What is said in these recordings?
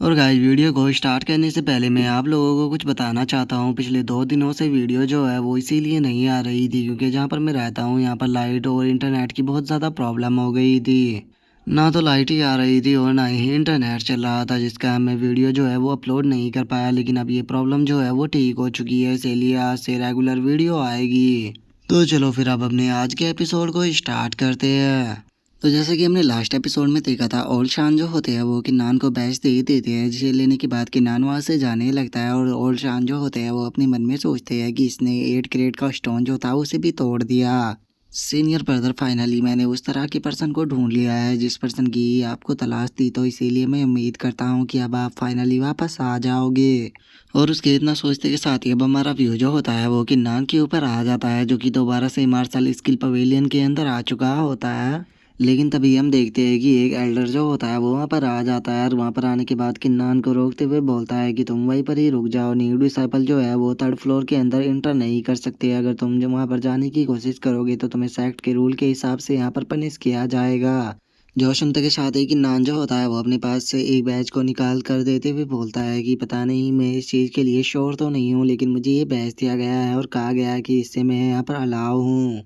और guys video को start करने से पहले मैं आप लोगों को कुछ बताना चाहता हूँ। पिछले 2 दिनों से वीडियो जो है वो इसीलिए नहीं आ रही थी क्योंकि जहाँ पर मैं रहता हूँ यहाँ पर लाइट और इंटरनेट की बहुत ज़्यादा प्रॉब्लम हो गई थी। ना तो लाइट ही आ रही थी और ना ही इंटरनेट चल रहा था, जिसका मैं वीडियो जो है वो अपलोड नहीं कर पाया। लेकिन अब ये प्रॉब्लम जो है वो ठीक हो चुकी है, इसीलिए आज से रेगुलर वीडियो आएगी। तो चलो फिर अब अपने आज के एपिसोड को स्टार्ट करते हैं। तो जैसे कि हमने लास्ट एपिसोड में देखा था, ओल्ड शान जो होते हैं वो किन्नान को बैच दे ही देते हैं, जिसे लेने के बाद किन्नान वहाँ से जाने लगता है। और ओल्ड शान जो होते हैं वो अपने मन में सोचते हैं कि इसने 8 कैरेट का स्टोन जो था उसे भी तोड़ दिया। सीनियर ब्रदर, फाइनली मैंने उस तरह के पर्सन को ढूंढ लिया है जिस पर्सन की आपको तलाश थी, तो इसीलिए मैं उम्मीद करता हूँ कि अब आप फाइनली वापस आ जाओगे। और उसके इतना सोचते के साथ ही अब हमारा व्यू जो होता है वो किन्नान के ऊपर आ जाता है, जो कि दोबारा से मार्शल स्किल पवेलियन के अंदर आ चुका होता है। लेकिन तभी हम देखते हैं कि एक एल्डर जो होता है वो वहाँ पर आ जाता है और वहाँ पर आने के बाद किन्नान को रोकते हुए बोलता है कि तुम वहीं पर ही रुक जाओ। न्यू डिसाइपल जो है वो 3rd फ्लोर के अंदर इंटर नहीं कर सकते। अगर तुम जो वहाँ पर जाने की कोशिश करोगे तो तुम्हें सेक्ट के रूल के हिसाब से यहाँ पर पनिश किया जाएगा। जो सुनते के साथ ही किन्नान जो होता है वो अपने पास से एक बैच को निकाल कर देते हुए बोलता है कि पता नहीं, मैं इस चीज़ के लिए श्योर तो नहीं हूँ, लेकिन मुझे ये बैच दिया गया है और कहा गया है कि इससे मैं यहाँ पर अलाउ हूँ।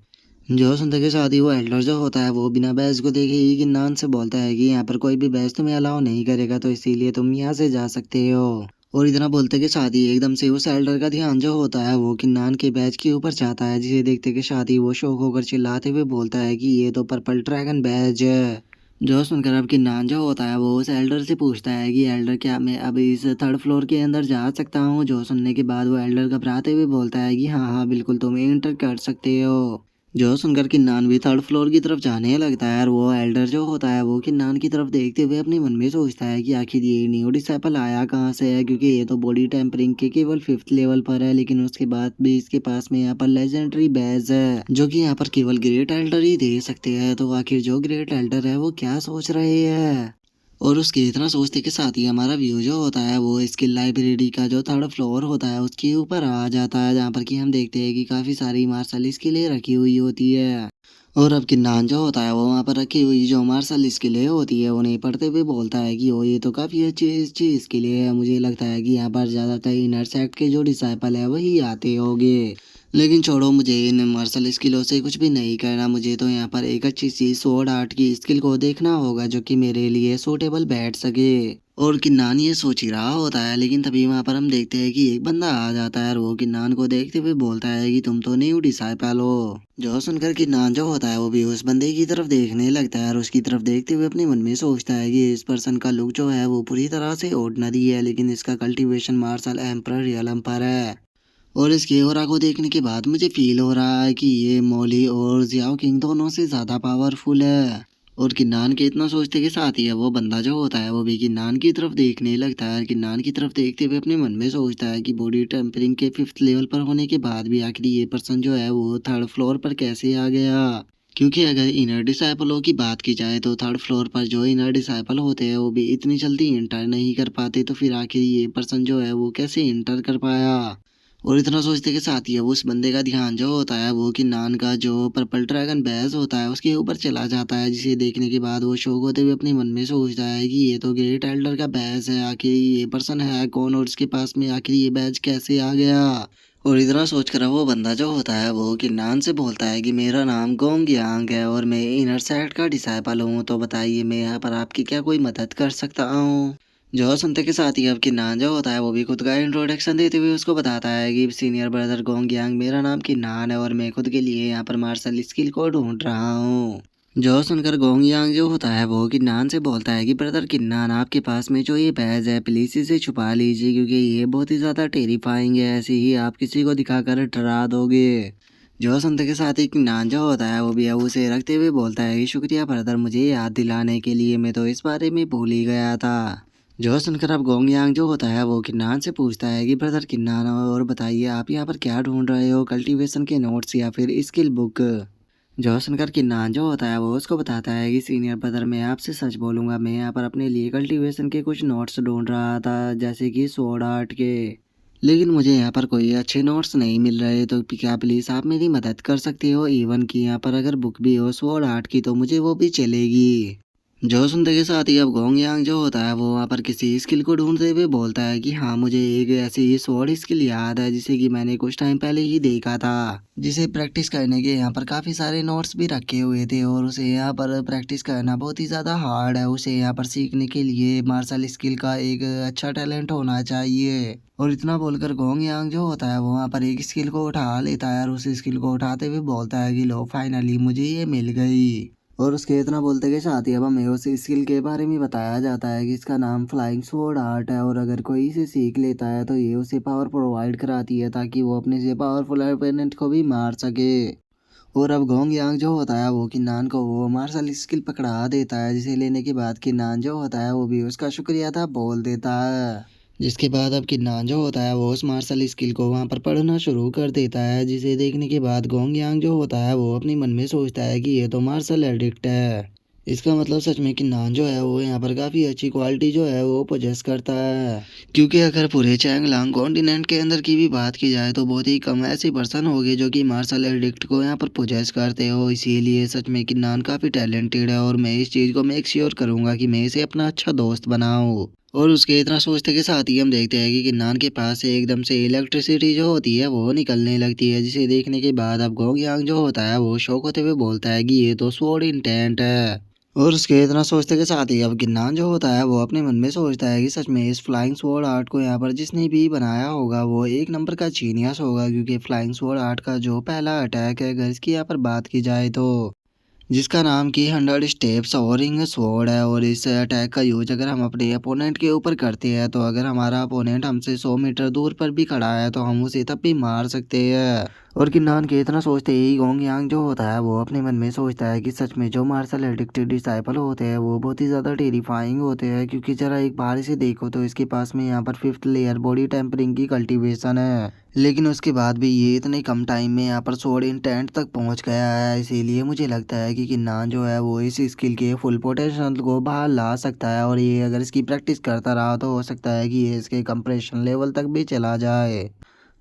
जो सुनते के साथ ही वो एल्डर जो होता है वो बिना बैच को देखे ही किन्नान से बोलता है कि यहाँ पर कोई भी बैच तुम्हें अलाउ नहीं करेगा, तो इसीलिए तुम यहाँ से जा सकते हो। और इतना बोलते के साथ ही एकदम से उस एल्डर का ध्यान जो होता है वो किन्नान के बैच के ऊपर जाता है, जिसे देखते के साथ ही वो शौक होकर चिल्लाते हुए बोलता है कि ये तो पर्पल ड्रैगन बैच है। जो सुनकर अब किन्नान जो होता है वो उस एल्डर से पूछता है कि एल्डर, क्या मैं अब इस 3rd फ्लोर के अंदर जा सकता हूँ? जो सुनने के बाद वो एल्डर घबराते हुए बोलता है कि हाँ हाँ बिल्कुल, तुम एंटर कर सकते हो। जो सुनकर किन्नान भी 3rd फ्लोर की तरफ जाने लगता है और वो एल्डर जो होता है वो किन्नान की तरफ देखते हुए अपने मन में सोचता है कि आखिर ये न्यू डिसाइपल आया कहाँ से है, क्योंकि ये तो बॉडी टेम्परिंग के केवल 5th लेवल पर है, लेकिन उसके बाद भी इसके पास में यहाँ पर लेजेंडरी बैज है जो कि यहाँ पर केवल ग्रेट एल्डर ही दे सकते हैं। तो आखिर जो ग्रेट एल्डर है वो क्या सोच रहे हैं? और उसके इतना सोचते के साथ ही हमारा व्यू जो होता है वो स्किल लाइब्रेरी का जो 3rd फ्लोर होता है उसके ऊपर आ जाता है, जहाँ पर कि हम देखते हैं कि काफ़ी सारी मार्शल स्किलें रखी हुई होती है। और अब किन्नान जो होता है वो वहाँ पर रखी हुई जो मार्शल स्किलें होती है उन्हें पढ़ते हुए बोलता है कि ओ ये तो काफ़ी अच्छी स्किलें है। मुझे लगता है कि यहाँ पर ज़्यादातर इनर सेक्ट के जो डिसाइपल है वही आते होंगे। लेकिन छोड़ो, मुझे इन मार्शल स्किलों से कुछ भी नहीं करना। मुझे तो यहाँ पर एक अच्छी सी स्वॉर्ड आर्ट की स्किल को देखना होगा जो कि मेरे लिए सूटेबल बैठ सके। और किन्नान ये सोच ही रहा होता है, लेकिन तभी वहाँ पर हम देखते हैं कि एक बंदा आ जाता है और वो किन्नान को देखते हुए बोलता है कि तुम तो न्यू डिसाइपल हो। जो सुनकर किन्नान जो होता है वो भी उस बंदे की तरफ देखने लगता है और उसकी तरफ देखते हुए अपने मन में सोचता है कि इस पर्सन का लुक जो है वो पूरी तरह से ऑर्डिनरी है, लेकिन इसका कल्टीवेशन मार्शल एम्परर रियलम पर है। और इसके ऑरा को देखने के बाद मुझे फील हो रहा है कि ये मौली और जियाओ किंग दोनों से ज़्यादा पावरफुल है। और किन्नान के इतना सोचते के साथ ही है वो बंदा जो होता है वो भी किन्नान की तरफ देखने लगता है। किन्नान की तरफ देखते हुए अपने मन में सोचता है कि बॉडी टेम्परिंग के 5th लेवल पर होने के बाद भी आखिर ये पर्सन जो है वो 3rd फ्लोर पर कैसे आ गया? क्योंकि अगर इनर डिसाइपलों की बात की जाए तो 3rd फ्लोर पर जो इनर डिसाइपल होते हैं वो भी इतनी जल्दी इंटर नहीं कर पाते, तो फिर आखिर ये पर्सन जो है वो कैसे इंटर कर पाया? और इतना सोचते के साथ ही है उस बंदे का ध्यान जो होता है वो किन्नान का जो पर्पल ड्रैगन बैज होता है उसके ऊपर चला जाता है, जिसे देखने के बाद वो शौक होते हुए अपने मन में सोचता है कि ये तो ग्रेट एल्डर का बैज है। आखिर ये पर्सन है कौन और इसके पास में आखिर ये बैज कैसे आ गया? और इतना सोचकर वो बंदा जो होता है वो किन्नान से बोलता है कि मेरा नाम गोंग यांग है और मैं इनर सेक्ट का डिसाइपल हूँ। तो बताइए मैं यहाँ पर आपकी क्या कोई मदद कर सकता हूँ? जो सुनते के साथ ही अब किन्नान जो होता है वो भी खुद का इंट्रोडक्शन देते हुए उसको बताता है कि सीनियर ब्रदर गोंग यांग, मेरा नाम किन्नान है और मैं खुद के लिए यहाँ पर मार्शल स्किल को ढूंढ रहा हूँ। जो सुनकर गोंग यांग जो होता है वो किन्नान से बोलता है कि ब्रदर किन्नान, आपके पास में जो ये बैज है प्लीज इसे छुपा लीजिए, क्योंकि ये बहुत ही ज़्यादा टेरिफाइंग है, ऐसे ही आप किसी को दिखाकर डरा दोगे। जो सुनते के साथ ही किन्नान जो होता है वो भी अब उसे रखते हुए बोलता है कि शुक्रिया ब्रदर मुझे याद दिलाने के लिए, मैं तो इस बारे में भूल ही गया था। जो सुनकर अब गोंग यांग जो होता है वो किन्नान से पूछता है कि ब्रदर किन्नान, और बताइए आप यहाँ पर क्या ढूंढ रहे हो, कल्टीवेशन के नोट्स या फिर स्किल बुक? जो सुनकर किन्नान जो होता है वो उसको बताता है कि सीनियर ब्रदर मैं आपसे सच बोलूँगा, मैं यहाँ पर अपने लिए कल्टीवेशन के कुछ नोट्स ढूंढ रहा था, जैसे कि स्वॉर्ड आर्ट के। लेकिन मुझे यहाँ पर कोई अच्छे नोट्स नहीं मिल रहे, तो क्या प्लीज़ आप मेरी मदद कर सकते हो? इवन कि यहाँ पर अगर बुक भी हो स्वॉर्ड आर्ट की तो मुझे वो भी चलेगी। जो सुनते के साथ ही अब गोंग यांग जो होता है वो वहाँ पर किसी स्किल को ढूंढते हुए बोलता है कि हाँ मुझे एक ऐसी स्वॉर्ड स्किल याद है जिसे कि मैंने कुछ टाइम पहले ही देखा था, जिसे प्रैक्टिस करने के यहाँ पर काफ़ी सारे नोट्स भी रखे हुए थे और उसे यहाँ पर प्रैक्टिस करना बहुत ही ज़्यादा हार्ड है। उसे यहाँ पर सीखने के लिए मार्शल स्किल का एक अच्छा टैलेंट होना चाहिए। और इतना बोलकर गोंग यांग जो होता है वो वहाँ पर एक स्किल को उठा लेता है और उस स्किल को उठाते हुए बोलता है कि लो फाइनली मुझे ये मिल गई। और उसके इतना बोलते के साथ ही अब हमें उस स्किल के बारे में बताया जाता है कि इसका नाम फ्लाइंग स्वॉर्ड आर्ट है और अगर कोई इसे सीख लेता है तो ये उसे पावर प्रोवाइड कराती है ताकि वो अपने से पावरफुल अपोनेंट को भी मार सके। और अब गोंग यांग जो होता है वो किन्नान को वो मार्शल स्किल पकड़ा देता है, जिसे लेने के बाद किन्नान जो होता है वो भी उसका शुक्रिया था बोल देता है। जिसके बाद अब किन्नान जो होता है वो उस मार्शल स्किल को वहाँ पर पढ़ना शुरू कर देता है, जिसे देखने के बाद गोंग यांग जो होता है वो अपने मन में सोचता है कि ये तो मार्शल एडिक्ट है। इसका मतलब सच में किन्नान जो है वो यहाँ पर काफ़ी अच्छी क्वालिटी जो है वो पोजेस करता है, क्योंकि अगर पूरे चैंगलांग कॉन्टिनेंट के अंदर की भी बात की जाए तो बहुत ही कम ऐसे पर्सन होंगे जो कि मार्शल एडिक्ट को यहाँ पर पोजेस करते हो। इसीलिए सच में किन्नान काफ़ी टैलेंटेड है और मैं इस चीज़ को मेक श्योर करूँगा कि मैं इसे अपना अच्छा दोस्त बनाऊँ। और उसके इतना सोचते के साथ ही हम देखते हैं कि किन्नान के पास से एकदम से इलेक्ट्रिसिटी जो होती है वो निकलने लगती है, जिसे देखने के बाद अब गोंग यांग जो होता है वो शौक होते हुए बोलता है कि ये तो स्वॉर्ड इंटेंट है। और उसके इतना सोचते के साथ ही अब किन्नान जो होता है वो अपने मन में सोचता है कि सच में इस फ्लाइंग स्वॉर्ड आर्ट को यहाँ पर जिसने भी बनाया होगा वो एक नंबर का जीनियस होगा, क्योंकि फ्लाइंग स्वॉर्ड आर्ट का जो पहला अटैक है अगर इसकी यहाँ पर बात की जाए तो जिसका नाम की 100 स्टेप्स सोअरिंग स्वॉर्ड है। और इस अटैक का यूज अगर हम अपने अपोनेंट के ऊपर करते हैं तो अगर हमारा अपोनेंट हमसे 100 मीटर दूर पर भी खड़ा है तो हम उसे तब भी मार सकते हैं। और किन्नान के इतना सोचते ही गोंग यांग जो होता है वो अपने मन में सोचता है कि सच में जो मार्शल एडिक्टेड डिसाइपल होते हैं वो बहुत ही ज़्यादा टेरिफाइंग होते हैं, क्योंकि जरा एक बाहर से देखो तो इसके पास में यहाँ पर 5th लेयर बॉडी टेम्परिंग की कल्टीवेशन है, लेकिन उसके बाद भी ये इतने कम टाइम में यहाँ पर स्वॉर्ड इंटेंट तक पहुँच गया है। इसीलिए मुझे लगता है कि किन्नान जो है वो इस स्किल के फुल पोटेंशियल को बाहर ला सकता है और ये अगर इसकी प्रैक्टिस करता रहा तो हो सकता है कि ये इसके कंप्रेशन लेवल तक भी चला जाए।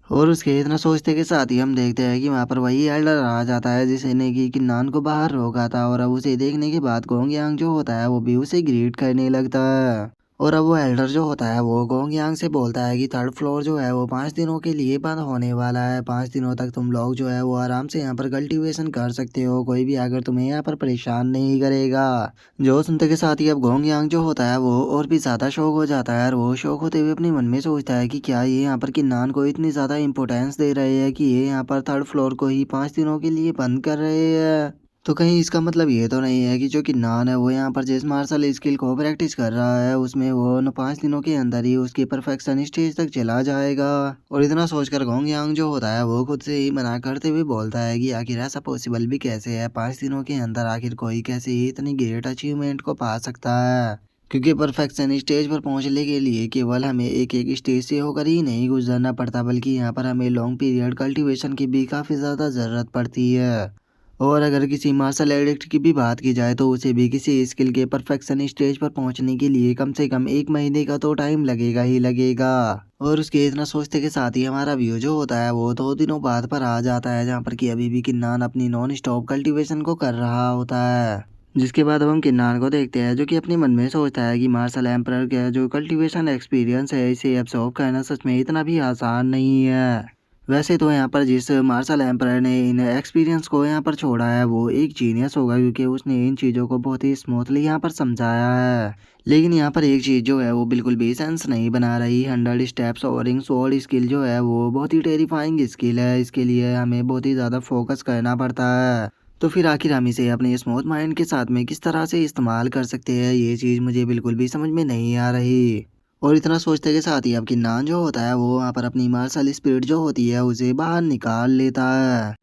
और उसके इतना सोचते के साथ ही हम देखते हैं कि वहाँ पर वही एल्डर आ जाता है जिसने कि किन्नान को बाहर रोका था। और अब उसे देखने के बाद गोंग यांग जो होता है वो भी उसे ग्रीट करने लगता है। और अब वो एल्डर जो होता है वो गोंग यांग से बोलता है कि 3rd फ्लोर जो है वो 5 दिनों के लिए बंद होने वाला है। 5 दिनों तक तुम लोग जो है वो आराम से यहाँ पर कल्टीवेशन कर सकते हो, कोई भी आकर तुम्हें यहाँ पर परेशान नहीं करेगा। जो सुनते के साथ ही अब गोंग यांग जो होता है वो और भी ज़्यादा शौक हो जाता है और वो शौक होते हुए अपने मन में सोचता है कि क्या ये यहाँ पर किन्नान को इतनी ज़्यादा इंपॉर्टेंस दे रहे हैं कि ये यहाँ पर 3rd फ्लोर को ही 5 दिनों के लिए बंद कर रहे हैं। तो कहीं इसका मतलब ये तो नहीं है कि जो किन्नान है वो यहाँ पर जिस मार्शल स्किल को प्रैक्टिस कर रहा है उसमें वो न 5 दिनों के अंदर ही उसकी परफेक्शन स्टेज तक चला जाएगा। और इतना सोचकर गोंग यांग जो होता है वो खुद से ही मना करते हुए बोलता है कि आखिर ऐसा पॉसिबल भी कैसे है, 5 दिनों के अंदर आखिर कोई कैसे ही इतनी ग्रेट अचीवमेंट को पा सकता है, क्योंकि परफेक्शन स्टेज पर पहुंचने के लिए केवल हमें एक एक स्टेज से होकर ही नहीं गुजरना पड़ता, बल्कि यहाँ पर हमें लॉन्ग पीरियड कल्टीवेशन की भी काफ़ी ज़्यादा ज़रूरत पड़ती है। और अगर किसी मार्शल एडिक्ट की भी बात की जाए तो उसे भी किसी स्किल के परफेक्शन स्टेज पर पहुंचने के लिए कम से कम 1 महीने का तो टाइम लगेगा ही लगेगा। और उसके इतना सोचते के साथ ही हमारा व्यू जो होता है वो 2 दिनों बाद पर आ जाता है, जहाँ पर कि अभी भी किन्नान अपनी नॉन स्टॉप कल्टीवेशन को कर रहा होता है। जिसके बाद अब हम किन्नान को देखते हैं जो कि अपने मन में सोचता है कि मार्शल एम्परर का जो कल्टीवेशन एक्सपीरियंस है इसे एब्सॉर्ब करना सच में इतना भी आसान नहीं है। वैसे तो यहाँ पर जिस मार्शल एम्परर ने इन एक्सपीरियंस को यहाँ पर छोड़ा है वो एक जीनियस होगा, क्योंकि उसने इन चीज़ों को बहुत ही स्मूथली यहाँ पर समझाया है। लेकिन यहाँ पर एक चीज़ जो है वो बिल्कुल भी सेंस नहीं बना रही। 100 स्टेप्स ओवरिंग स्वॉर्ड स्किल जो है वो बहुत ही टेरिफाइंग स्किल है, इसके लिए हमें बहुत ही ज़्यादा फोकस करना पड़ता है। तो फिर आखिर हम इसे अपने स्मूथ माइंड के साथ में किस तरह से इस्तेमाल कर सकते हैं, ये चीज़ मुझे बिल्कुल भी समझ में नहीं आ रही। और इतना सोचते के साथ ही अब किन्नान जो होता है वो वहाँ पर अपनी मार्शल स्पिरिट जो होती है उसे बाहर निकाल लेता है।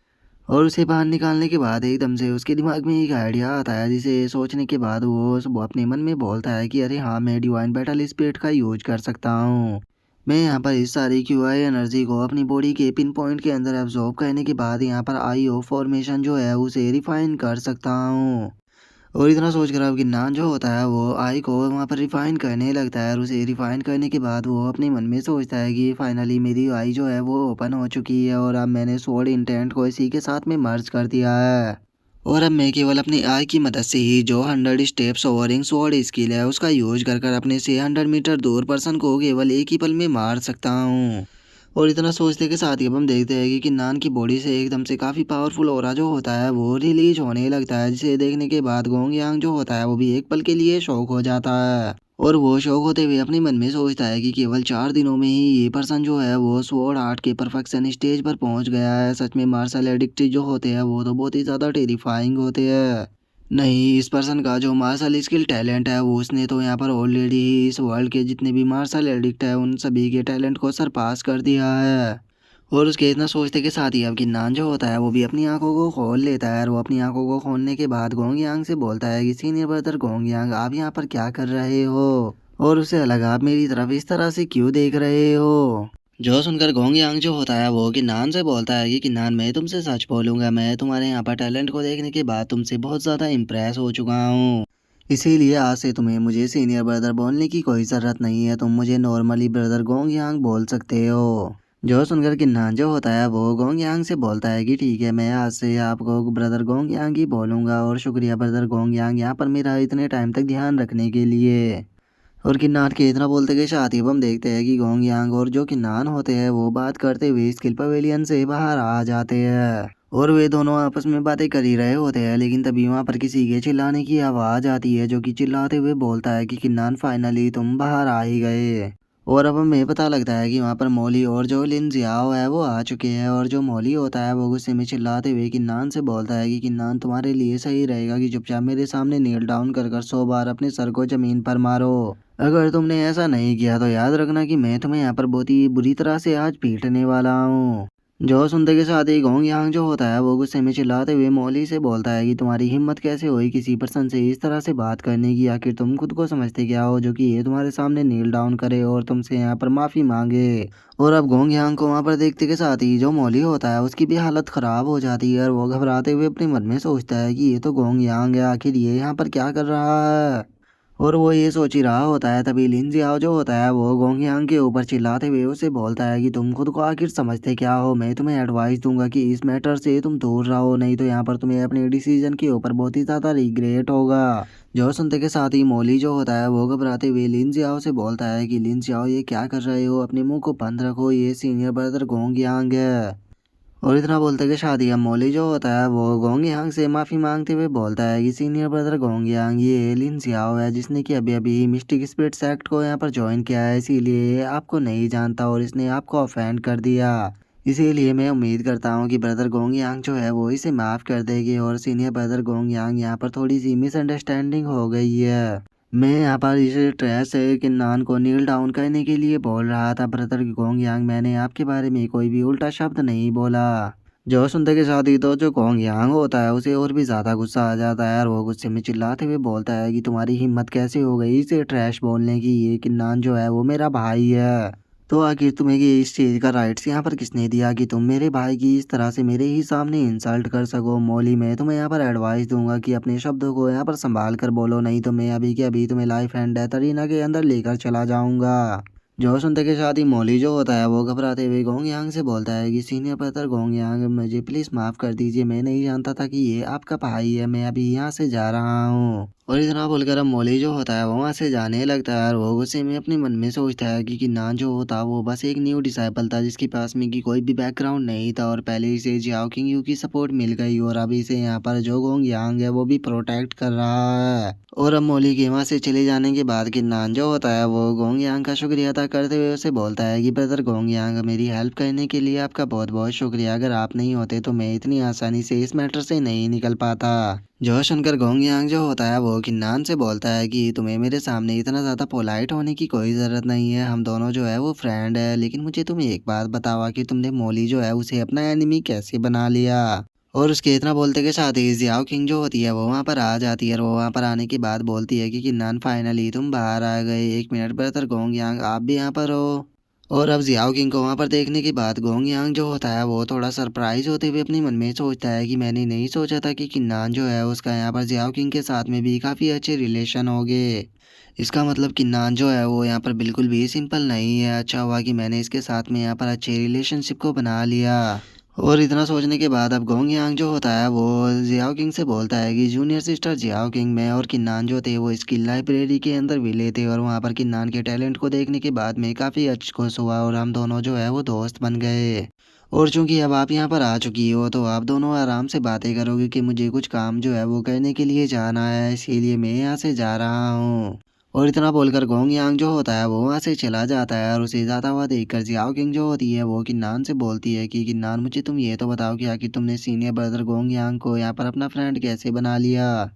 और उसे बाहर निकालने के बाद एकदम से उसके दिमाग में एक आइडिया आता है, जिसे सोचने के बाद वो अपने मन में बोलता है कि अरे हाँ मैं डिवाइन बैटल स्पिरिट का यूज कर सकता हूँ। मैं यहाँ पर इस सारी क्यूआई एनर्जी को अपनी बॉडी के पिन पॉइंट के अंदर एब्जॉर्ब करने के बाद यहाँ पर आईओ फॉर्मेशन जो है उसे रिफाइन कर सकता हूँ। और इतना सोचकर अब किन्नान जो होता है वो आई को वहाँ पर रिफाइन करने लगता है और उसे रिफाइन करने के बाद वो अपने मन में सोचता है कि फाइनली मेरी आई जो है वो ओपन हो चुकी है और अब मैंने स्वॉर्ड इंटेंट को इसी के साथ में मर्ज कर दिया है। और अब मैं केवल अपनी आई की मदद से ही जो 100 स्टेप्स ओवरिंग स्वॉर्ड स्किल है उसका यूज कर अपने से 100 मीटर दूर पर्सन को केवल एक ही पल में मार सकता हूँ। और इतना सोचने के साथ ही अब हम देखते हैं कि किन्नान की बॉडी से एकदम से काफ़ी पावरफुल ऑरा जो होता है वो रिलीज होने लगता है, जिसे देखने के बाद गोंग यांग जो होता है वो भी एक पल के लिए शौक हो जाता है। और वो शौक होते हुए अपने मन में सोचता है कि केवल 4 दिनों में ही ये पर्सन जो है वो स्वॉर्ड आर्ट के परफेक्शन स्टेज पर पहुंच गया है। सच में मार्शल एडिक्ट जो होते हैं वो तो बहुत ही ज़्यादा टेरिफाइंग होते हैं। नहीं, इस पर्सन का जो मार्शल स्किल टैलेंट है वो उसने तो यहाँ पर ऑलरेडी ही इस वर्ल्ड के जितने भी मार्शल एडिक्ट है उन सभी के टैलेंट को सरपास कर दिया है। और उसके इतना सोचते के साथ ही अब गिन्नान जो होता है वो भी अपनी आंखों को खोल लेता है, और वो अपनी आंखों को खोलने के बाद गोंग यांग से बोलता है कि सीनियर ब्रदर गोंग यांग, आप यहाँ पर क्या कर रहे हो और उससे अलग आप मेरी तरफ इस तरह से क्यों देख रहे हो। जो सुनकर गोंग यांग जो होता है वो किन्नान से बोलता है कि किन्नान, मैं तुमसे सच बोलूंगा, मैं तुम्हारे यहाँ पर टैलेंट को देखने के बाद तुमसे बहुत ज़्यादा इम्प्रेस हो चुका हूँ। इसीलिए आज से तुम्हें मुझे सीनियर ब्रदर बोलने की कोई ज़रूरत नहीं है, तुम मुझे नॉर्मली ब्रदर गोंग यांग बोल सकते हो। जो सुनकर किन्नान जो होता है वो गोंग यांग से बोलता है कि ठीक है, मैं आज से आपको ब्रदर गोंग यांग ही बोलूँगा, और शुक्रिया ब्रदर गोंग यांग यहाँ पर मेरा इतने टाइम तक ध्यान रखने के लिए। और किन्नान के इतना बोलते के साथ ही अब हम देखते हैं कि गोंग यांग और जो किन्नान होते हैं वो बात करते हुए स्किल पवेलियन से बाहर आ जाते हैं। और वे दोनों आपस में बातें कर ही रहे होते हैं, लेकिन तभी वहाँ पर किसी के चिल्लाने की आवाज़ आती है, जो कि चिल्लाते हुए बोलता है कि किन्नान, फाइनली तुम बाहर आ ही गए। और अब हमें पता लगता है कि वहाँ पर मौली और जो लिन जियाओ है वो आ चुके हैं, और जो मौली होता है वो गुस्से में चिल्लाते हुए किन्नान से बोलता है कि किन्नान, तुम्हारे लिए सही रहेगा कि चुपचाप मेरे सामने नील डाउन कर 100 बार अपने सर को जमीन पर मारो। अगर तुमने ऐसा नहीं किया तो याद रखना कि मैं तुम्हें यहाँ पर बहुत ही बुरी तरह से आज पीटने वाला हूँ। जो सुनते के साथ ही गोंग यांग जो होता है वो गुस्से में चिल्लाते हुए मौली से बोलता है कि तुम्हारी हिम्मत कैसे हुई किसी पर्सन से इस तरह से बात करने की, आखिर तुम खुद को समझते क्या हो जो कि ये तुम्हारे सामने नील डाउन करे और तुमसे यहाँ पर माफ़ी मांगे। और अब गोंग यांग को वहाँ पर देखते के साथ ही जो मौली होता है उसकी भी हालत ख़राब हो जाती है, और वो घबराते हुए अपने मन में सोचता है कि ये तो गोंग यांग है, आखिर ये यहाँ पर क्या कर रहा है। और वो ये सोच ही रहा होता है तभी लिन जियाओ जो होता है वो गोंग यांग के ऊपर चिल्लाते हुए उसे बोलता है कि तुम खुद को आखिर समझते क्या हो, मैं तुम्हें एडवाइस दूंगा कि इस मैटर से तुम दूर रहो, नहीं तो यहाँ पर तुम्हें अपने डिसीजन के ऊपर बहुत ही ज़्यादा रिग्रेट होगा। जो सुनते के साथ ही मौली जो होता है वो घबराते हुए लिन जियाओ से बोलता है कि लिन जियाओ, ये क्या कर रहे हो, अपने मुंह को बंद रखो, ये सीनियर ब्रदर गोंग यांग है। और इतना बोलते कि शादी अब मौली जो होता है वो गोंग यांग से माफ़ी मांगते हुए बोलता है कि सीनियर ब्रदर गोंग यांग, ये लिन जियाओ है जिसने कि अभी अभी मिस्टिक स्पिरिट सेक्ट को यहाँ पर ज्वाइन किया है, इसीलिए ये आपको नहीं जानता और इसने आपको ऑफेंड कर दिया। इसीलिए मैं उम्मीद करता हूँ कि ब्रदर गोंग यांग जो है वो इसे माफ़ कर देगी, और सीनियर ब्रदर गोंग यांग यहाँ पर थोड़ी सी मिसअंडरस्टैंडिंग हो गई है। मैं यहाँ पर इस ट्रैश से किन्नान को नील डाउन करने के लिए बोल रहा था ब्रदर गोंग यांग, मैंने आपके बारे में कोई भी उल्टा शब्द नहीं बोला। जो सुनते के साथ ही तो जो गोंग यांग होता है उसे और भी ज़्यादा गुस्सा आ जाता है, और वो गुस्से में चिल्लाते हुए बोलता है कि तुम्हारी हिम्मत कैसे हो गई इसे ट्रैश बोलने की, ये किन्नान जो है वो मेरा भाई है। तो आखिर तुम्हें ये इस चीज़ का राइट्स यहाँ पर किसने दिया कि तुम मेरे भाई की इस तरह से मेरे ही सामने इंसल्ट कर सको। मौली, मैं तुम्हें यहाँ पर एडवाइस दूंगा कि अपने शब्दों को यहाँ पर संभाल कर बोलो, नहीं तो मैं अभी के अभी तुम्हें लाइफ एंड डेथ अरीना के अंदर लेकर चला जाऊंगा। जो सुनते के साथ ही मौली जो होता है वो घबराते हुए गोंग यांग से बोलता है कि सीनियर ब्रदर गोंग यांग, मुझे प्लीज़ माफ़ कर दीजिए, मैं नहीं जानता था कि ये आपका भाई है, मैं अभी यहाँ से जा रहा हूँ। और इतना बोलकर अब मौली जो होता है वो वहाँ से जाने लगता है, और वो गुस्से में अपने मन में सोचता है कि किन्नान जो होता वो बस एक न्यू डिसाइपल था जिसके पास में कि कोई भी बैकग्राउंड नहीं था, और पहले इसे जियाओ किंग यू की सपोर्ट मिल गई, और अभी इसे यहाँ पर जो गोंग यांग है वो भी प्रोटेक्ट कर रहा है। और अब मौली के वहाँ से चले जाने के बाद किन्नान जो होता है वो गोंग यांग का शुक्रिया अदा करते हुए उसे बोलता है कि ब्रदर गोंग यांग, मेरी हेल्प करने के लिए आपका बहुत बहुत शुक्रिया, अगर आप नहीं होते तो मैं इतनी आसानी से इस मैटर से नहीं निकल पाता। जो सुनकर गोंग यांग जो होता है वो किन्नान से बोलता है कि तुम्हें मेरे सामने इतना ज़्यादा पोलाइट होने की कोई ज़रूरत नहीं है, हम दोनों जो है वो फ्रेंड है, लेकिन मुझे तुम एक बात बताओ कि तुमने मौली जो है उसे अपना एनिमी कैसे बना लिया। और उसके इतना बोलते के साथ ही जियाओ किंग जो होती है वो वहाँ पर आ जाती है, और वो वहाँ पर आने के बाद बोलती है कि किन्नान, फाइनली तुम बाहर आ गए, एक मिनट ब्रदर गोंग यांग, आप भी यहाँ पर हो। और अब जियाओ किंग को वहाँ पर देखने के बाद गोंग यांग जो होता है वो थोड़ा सरप्राइज होते हुए अपने मन में सोचता है कि मैंने नहीं सोचा था कि किन्नान जो है उसका यहाँ पर जियाओ किंग के साथ में भी काफ़ी अच्छे रिलेशन हो गए। इसका मतलब किन्नान जो है वो यहाँ पर बिल्कुल भी सिंपल नहीं है, अच्छा हुआ कि मैंने इसके साथ में यहाँ पर अच्छे रिलेशनशिप को बना लिया। और इतना सोचने के बाद अब गोंग यांग जो होता है वो जियाओ किंग से बोलता है कि जूनियर सिस्टर जियाओ किंग, मैं और किन्नान जो थे वो स्किल लाइब्रेरी के अंदर मिले थे और वहाँ पर किन्नान के टैलेंट को देखने के बाद में काफ़ी अच्छा खुश हुआ और हम दोनों जो है वो दोस्त बन गए। और चूंकि अब आप यहाँ पर आ चुकी हो तो आप दोनों आराम से बातें करोगे कि मुझे कुछ काम जो है वो करने के लिए जाना है, इसीलिए मैं यहाँ से जा रहा हूँ। और इतना बोलकर गोंग यांग जो होता है वो वहाँ से चला जाता है और उसे जाता हुआ देखकर जियाओ किंग जो होती है वो किन्नान से बोलती है कि किन्नान, मुझे तुम ये तो बताओ कि आखिर तुमने सीनियर ब्रदर गोंग यांग को यहाँ पर अपना फ्रेंड कैसे बना लिया।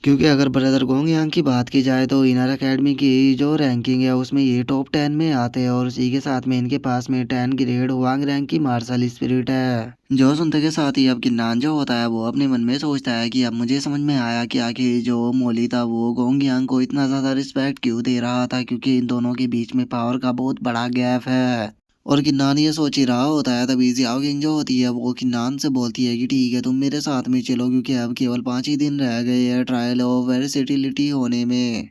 क्योंकि अगर ब्रदर गोंग यांग की बात की जाए तो इनर एकेडमी की जो रैंकिंग है उसमें ये टॉप 10 में आते हैं और उसी के साथ में इनके पास में 10 ग्रेड हुआंग रैंक की मार्शल स्पिरिट है। जो सुनते के साथ ही अब किन्नान जो होता है वो अपने मन में सोचता है कि अब मुझे समझ में आया कि आखिर जो मोली था वो गोंग यांग को इतना ज़्यादा रिस्पेक्ट क्यों दे रहा था, क्योंकि इन दोनों के बीच में पावर का बहुत बड़ा गैप है। और किन्नान ये सोच ही रहा होता है तभी जियाओ किंग जो होती है वो किन्नान से बोलती है कि ठीक है तुम मेरे साथ में चलो, क्योंकि अब केवल 5 ही दिन रह गए हैं ट्रायल ऑफ वेरिसिटिलिटी होने में।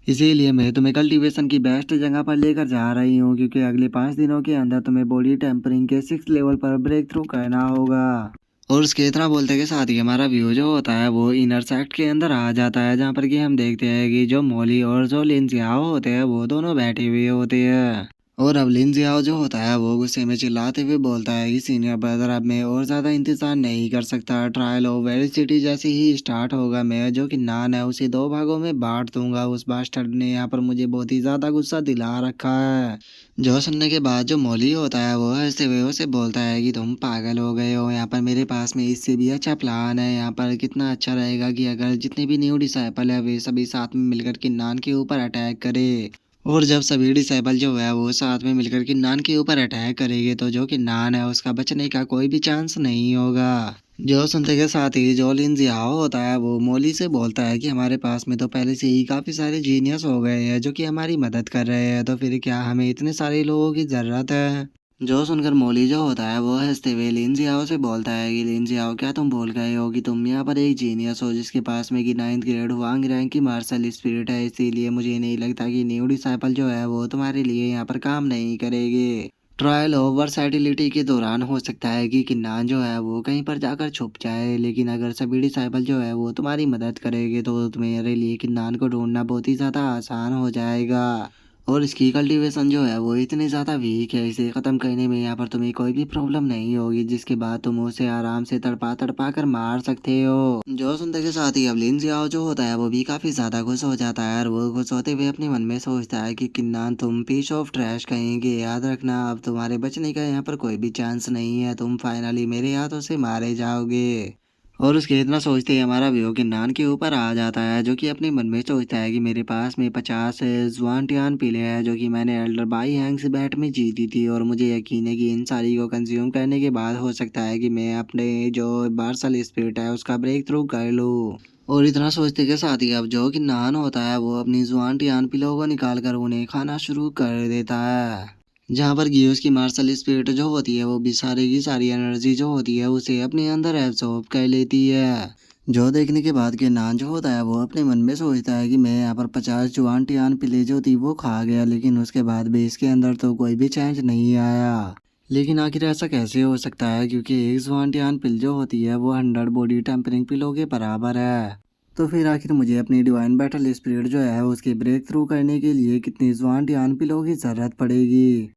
इसीलिए मैं तुम्हें कल्टीवेशन की बेस्ट जगह पर लेकर जा रही हूँ, क्योंकि अगले 5 दिनों के अंदर तुम्हें बॉडी टेम्परिंग के 6 लेवल पर ब्रेक थ्रू करना होगा। और उसके इतना बोलते के साथ ही हमारा व्यू जो होता है वो इनर सेक्ट के अंदर आ जाता है, जहाँ पर कि हम देखते हैं कि जो मोली और जो लिन जियाओ होते हैं वो दोनों बैठे हुए होते हैं। और अब लिन जियाओ जो होता है वो गुस्से में चिल्लाते हुए बोलता है कि सीनियर ब्रदर अब मैं और ज़्यादा इंतज़ार नहीं कर सकता, ट्रायल ऑफ वेरिसिटी जैसे ही स्टार्ट होगा मैं जो कि नान है उसे 2 भागों में बांट दूंगा। उस बास्टर्ड ने यहाँ पर मुझे बहुत ही ज़्यादा गुस्सा दिला रखा है। जो सुनने के बाद जो मौली होता है वो हंसते हुए उसे बोलता है कि तुम पागल हो गए हो, यहाँ पर मेरे पास में इससे भी अच्छा प्लान है। यहाँ पर कितना अच्छा रहेगा कि अगर जितने भी न्यू डिसाइपल है वे सभी साथ में मिलकर किन्नान के ऊपर अटैक करे। और जब सभी डिसाइपल जो है वो साथ में मिलकर किन्नान के ऊपर अटैक करेंगे तो जो किन्नान है उसका बचने का कोई भी चांस नहीं होगा। जो सुनते के साथ ही जो लिन जियाओ होता है वो मोली से बोलता है कि हमारे पास में तो पहले से ही काफ़ी सारे जीनियस हो गए हैं जो कि हमारी मदद कर रहे हैं, तो फिर क्या हमें इतने सारे लोगों की ज़रूरत है। जो सुनकर मोली जो होता है वो हंसते हुए लिन जियाओ से बोलता है कि लिन जियाओ, क्या तुम भूल गए हो कि तुम यहाँ पर एक जीनियस हो जिसके पास में कि 9th ग्रेड हुआंग रैंक की मार्शल स्पिरिट है, इसीलिए मुझे नहीं लगता कि न्यू डिसाइपल जो है वो तुम्हारे लिए यहाँ पर काम नहीं करेगी। ट्रायल ऑफ वर्सैटिलिटी के दौरान हो सकता है कि किन्नान जो है वो कहीं पर जाकर छुप जाए, लेकिन अगर सभी डिसाइपल जो है वो तुम्हारी मदद करेंगे तो तुम्हारे लिए किन्नान को ढूंढना बहुत ही ज़्यादा आसान हो जाएगा। और इसकी कल्टीवेशन जो है वो इतनी ज़्यादा वीक है, इसे ख़त्म करने में यहाँ पर तुम्हें कोई भी प्रॉब्लम नहीं होगी, जिसके बाद तुम उसे आराम से तड़पा तड़पा कर मार सकते हो। जो सुनते के साथ ही अब लिन जियाओ जो होता है वो भी काफ़ी ज़्यादा खुश हो जाता है और वो खुश होते हुए अपने मन में सोचता है कि किन्नान तुम पीस ऑफ ट्रैश कहेंगे, याद रखना अब तुम्हारे बचने का यहाँ पर कोई भी चांस नहीं है, तुम फाइनली मेरे हाथों से मारे जाओगे। और उसके इतना सोचते ही हमारा व्यू किन्नान के ऊपर आ जाता है, जो कि अपने मन में सोचता है कि मेरे पास में 50 जुआनटियान पिले हैं जो कि मैंने एल्डर बाई हैंग से बैट में जीती थी, और मुझे यकीन है कि इन सारी को कंज्यूम करने के बाद हो सकता है कि मैं अपने जो मार्शल स्पिरिट है उसका ब्रेक थ्रू कर लूँ। और इतना सोचते के साथ ही अब जो किन्नान होता है वो अपनी जुआनटियान पिलों को निकाल कर उन्हें खाना शुरू कर देता है, जहाँ पर गियोस की मार्शल स्पिरिट जो होती है वो भी सारी की सारी एनर्जी जो होती है उसे अपने अंदर एब्सॉर्ब कर लेती है। जो देखने के बाद किन्नान जो होता है वो अपने मन में सोचता है कि मैं यहाँ पर 50 जुआन टियान पिले जो थी वो खा गया, लेकिन उसके बाद भी इसके अंदर तो कोई भी चेंज नहीं आया। लेकिन आखिर ऐसा कैसे हो सकता है, क्योंकि एक जुआन टियान पिल जो होती है वो 100 बॉडी टेम्परिंग पिलों के बराबर है। तो फिर आखिर मुझे अपनी डिवाइन बैटल स्पिरिट जो है उसके ब्रेक थ्रू करने के लिए कितनी जुआन टियान पिलों की ज़रूरत पड़ेगी।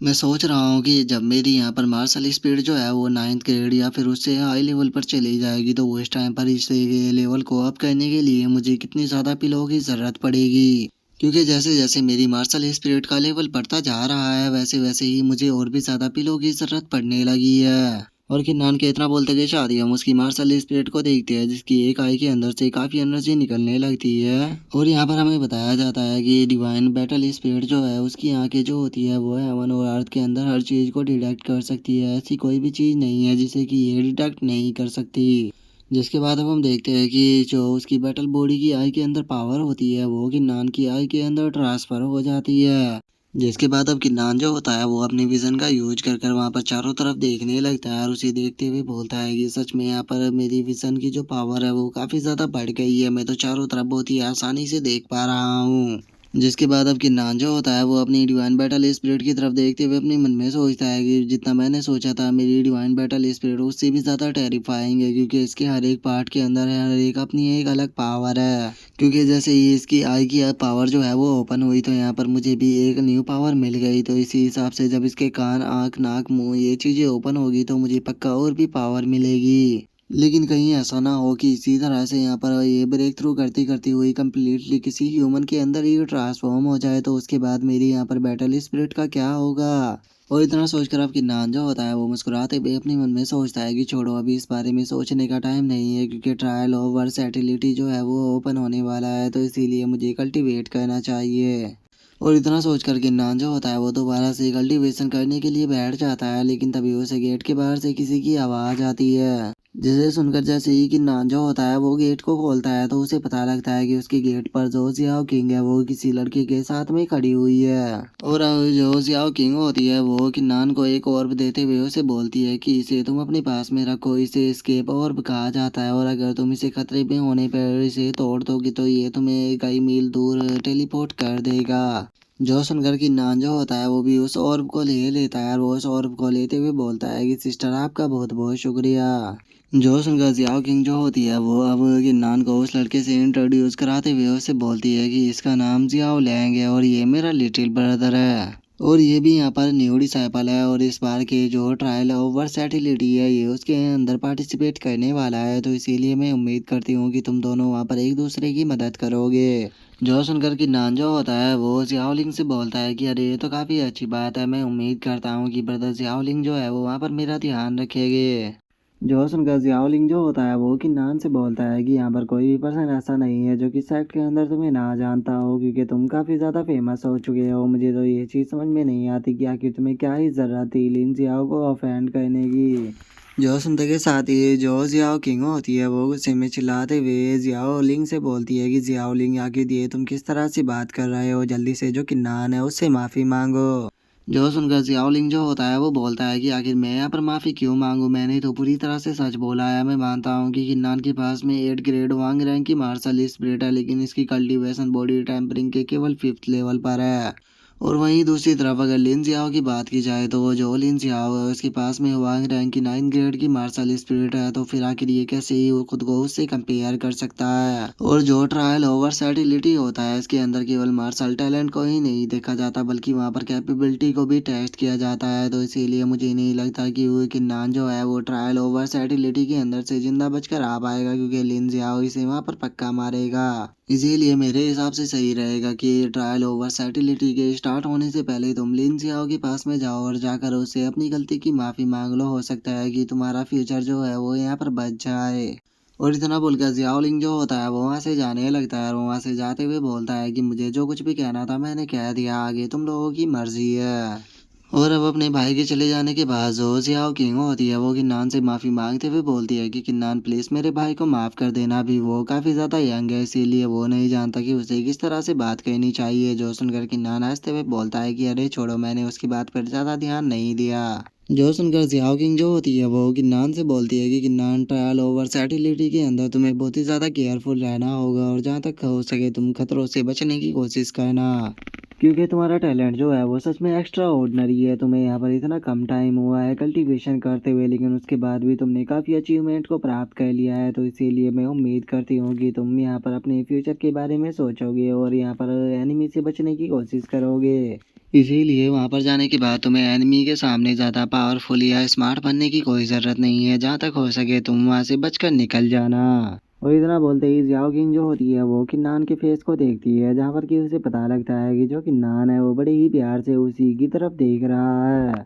मैं सोच रहा हूँ कि जब मेरी यहाँ पर मार्शल स्पीड जो है वो 9th ग्रेड या फिर उससे हाई लेवल पर चली जाएगी तो उस टाइम पर इस लेवल को अप करने के लिए मुझे कितनी ज़्यादा पिलों की ज़रूरत पड़ेगी। क्योंकि जैसे जैसे मेरी मार्शल स्पिरिट का लेवल बढ़ता जा रहा है वैसे वैसे ही मुझे और भी ज़्यादा पिलों की ज़रूरत पड़ने लगी है। और किन्नान के इतना बोलते के शादी हम उसकी मार्शल स्पिरिट को देखते हैं, जिसकी एक आई के अंदर से काफ़ी एनर्जी निकलने लगती है। और यहाँ पर हमें बताया जाता है कि डिवाइन बैटल स्पिरिट जो है उसकी आंखें जो होती है वो हेवन और अर्थ के अंदर हर चीज़ को डिटेक्ट कर सकती है, ऐसी कोई भी चीज़ नहीं है जिसे कि ये डिटेक्ट नहीं कर सकती। जिसके बाद अब हम देखते हैं कि जो उसकी बैटल बॉडी की आई के अंदर पावर होती है वो किन्नान की आई के अंदर ट्रांसफ़र हो जाती है। जिसके बाद अब किन्नान जो होता है वो अपनी विजन का यूज कर कर वहाँ पर चारों तरफ देखने लगता है और उसे देखते हुए बोलता है कि सच में यहाँ पर मेरी विजन की जो पावर है वो काफ़ी ज़्यादा बढ़ गई है, मैं तो चारों तरफ बहुत ही आसानी से देख पा रहा हूँ। जिसके बाद अब किन्नान जो होता है वो अपनी डिवाइन बैटल स्पिरिट की तरफ देखते हुए अपने मन में सोचता है कि जितना मैंने सोचा था मेरी डिवाइन बैटल स्पिरिट उससे भी ज़्यादा टेरिफाइंग है, क्योंकि इसके हर एक पार्ट के अंदर हर एक अपनी एक अलग पावर है। क्योंकि जैसे ही इसकी आई की पावर जो है वो ओपन हुई तो यहाँ पर मुझे भी एक न्यू पावर मिल गई। तो इसी हिसाब से जब इसके कान, आँख, नाक, मुँह ये चीज़ें ओपन होगी तो मुझे पक्का और भी पावर मिलेगी। लेकिन कहीं ऐसा ना हो कि इसी तरह से यहाँ पर ये ब्रेक थ्रू करती करती हुई कम्प्लीटली किसी ह्यूमन के अंदर ही ट्रांसफॉर्म हो जाए, तो उसके बाद मेरी यहाँ पर बैटल स्पिरिट का क्या होगा। और इतना सोचकर अब किन्नान जो होता है वो मुस्कुराते हुए अपने मन में सोचता है कि छोड़ो, अभी इस बारे में सोचने का टाइम नहीं है, क्योंकि ट्रायल ऑफ वर्सैटिलिटी जो है वो ओपन होने वाला है, तो इसीलिए मुझे कल्टीवेट करना चाहिए। और इतना सोचकर किन्नान जो होता है वो दोबारा से कल्टीवेशन करने के लिए बैठ जाता है, लेकिन तभी उसे गेट के बाहर से किसी की आवाज़ आती है, जिसे सुनकर जैसे ही किन्नान जो होता है वो गेट को खोलता है तो उसे पता लगता है कि उसके गेट पर जो जियाओ किंग है वो किसी लड़के के साथ में खड़ी हुई है। और जो जियाओ किंग होती है वो किन्नान को एक ऑर्ब देते हुए उसे बोलती है कि इसे तुम अपने पास में रखो, इसे एस्केप ऑर्ब कहा जाता है, और अगर तुम इसे खतरे में होने पर इसे तोड़ दोगी तो ये तुम्हें कई मील दूर टेलीपोर्ट कर देगा। जो सुनकर किन्नान जो होता है वो भी उस ऑर्ब को ले लेता है, और वो उस ऑर्ब को लेते हुए बोलता है कि सिस्टर आपका बहुत बहुत शुक्रिया। जो सुनकर जियाओ किंग जो होती है वो अब किन्नान को उस लड़के से इंट्रोड्यूस कराते हुए उससे बोलती है कि इसका नाम जियाओ लैंग है और ये मेरा लिटिल ब्रदर है, और ये भी यहाँ पर न्यू डिसाइपल है, और इस बार के जो ट्रायल ऑफ वर्सैटिलिटी है ये उसके अंदर पार्टिसिपेट करने वाला है, तो इसीलिए मैं उम्मीद करती हूँ कि तुम दोनों वहाँ पर एक दूसरे की मदद करोगे। जो सुनकर किन्नान जो होता है वो जियाओलिंग से बोलता है कि अरे ये तो काफ़ी अच्छी बात है, मैं उम्मीद करता हूँ कि ब्रदर जियाओलिंग जो है वो वहाँ पर मेरा ध्यान रखेंगे। जो सुनकर जियाओलिंग जो होता है वो किन्नान से बोलता है कि यहाँ पर कोई भी पर्सन ऐसा नहीं है जो कि सेक्ट के अंदर तुम्हें ना जानता हो, क्योंकि तुम काफ़ी ज़्यादा फेमस हो चुके हो। मुझे तो ये चीज़ समझ में नहीं आती कि आखिर तुम्हें क्या ही ज़रूरत थी लिन जियाओ को ऑफेंड करने की। जो सुनते के साथ ही जो जियाओ किंग होती है वो गुस्से में चिल्लाते हुए जियाओ लिंग से बोलती है कि जियाओ लिंग आखिर ये तुम किस तरह से बात कर रहे हो, जल्दी से जो किन्नान है उससे माफ़ी मांगो। जो सुनकर जियाओलिंग जो होता है वो बोलता है कि आखिर मैं यहाँ पर माफ़ी क्यों मांगू, मैंने तो पूरी तरह से सच बोला है। मैं मानता हूँ कि किन्नान के पास में 8 ग्रेड वांग रैंक की मार्शल स्पिरिट है, लेकिन इसकी कल्टीवेशन बॉडी टेम्परिंग के केवल 5th लेवल पर है। और वहीं दूसरी तरफ अगर लिन जियाओ की बात की जाए तो वो जो लिन जियाओ है उसके पास में वांग रैंक की 9 ग्रेड की मार्शल स्पिरिट है, तो फिर आखिर ये कैसे ही वो खुद को उससे कंपेयर कर सकता है। और जो ट्रायल ओवर सैटिलिटी होता है इसके अंदर केवल मार्शल टैलेंट को ही नहीं देखा जाता बल्कि वहाँ पर कैपेबिलिटी को भी टेस्ट किया जाता है, तो इसीलिए मुझे नहीं लगता कि वो किन्नान जो है वो ट्रायल ओवर सैटिलिटी के अंदर से जिंदा बचकर आ पाएगा, क्योंकि लिन जियाओ इसे वहाँ पर पक्का मारेगा। इसीलिए मेरे हिसाब से सही रहेगा कि ट्रायल ओवर सैटिलिटी के स्टार्ट होने से पहले तुम लिन जियाओ के पास में जाओ और जाकर उससे अपनी गलती की माफ़ी मांग लो, हो सकता है कि तुम्हारा फ्यूचर जो है वो यहाँ पर बच जाए। और इतना बोलकर जियाओलिंग जो होता है वो वहाँ से जाने लगता है, और वहाँ से जाते हुए बोलता है कि मुझे जो कुछ भी कहना था मैंने कह दिया, आगे तुम लोगों की मर्जी है। और अब अपने भाई के चले जाने के बाद जो जियाओ किंग होती है वो किन्नान से माफ़ी मांगते हुए बोलती है कि किन्नान प्लीज़ मेरे भाई को माफ़ कर देना, भी वो काफ़ी ज़्यादा यंग है इसीलिए वो नहीं जानता कि उसे किस तरह से बात करनी चाहिए। जो सुनकर किन्नान हंसते हुए बोलता है कि अरे छोड़ो, मैंने उसकी बात पर ज़्यादा ध्यान नहीं दिया। जो सुनकर जियाओ किंग जो होती है वो किन्नान से बोलती है कि किन्नान ट्रायल ओवर सैटिलिटी के अंदर तुम्हें बहुत ही ज़्यादा केयरफुल रहना होगा, और जहाँ तक हो सके तुम खतरों से बचने की कोशिश करना, क्योंकि तुम्हारा टैलेंट जो है वो सच में एक्स्ट्रा ऑर्डिनरी है। तुम्हें यहाँ पर इतना कम टाइम हुआ है कल्टीवेशन करते हुए, लेकिन उसके बाद भी तुमने काफ़ी अचीवमेंट को प्राप्त कर लिया है, तो इसीलिए मैं उम्मीद करती हूँ कि तुम यहाँ पर अपने फ्यूचर के बारे में सोचोगे और यहाँ पर एनिमी से बचने की कोशिश करोगे। इसीलिए वहाँ पर जाने के बाद तुम्हें एनिमी के सामने ज़्यादा पावरफुल या स्मार्ट बनने की कोई ज़रूरत नहीं है, जहाँ तक हो सके तुम वहाँ से बचकर निकल जाना। और इतना बोलते ही जियाओ किंग जो होती है वो किन्नान के फेस को देखती है, जहाँ पर कि उसे पता लगता है कि जो किन्नान है वो बड़े ही प्यार से उसी की तरफ देख रहा है।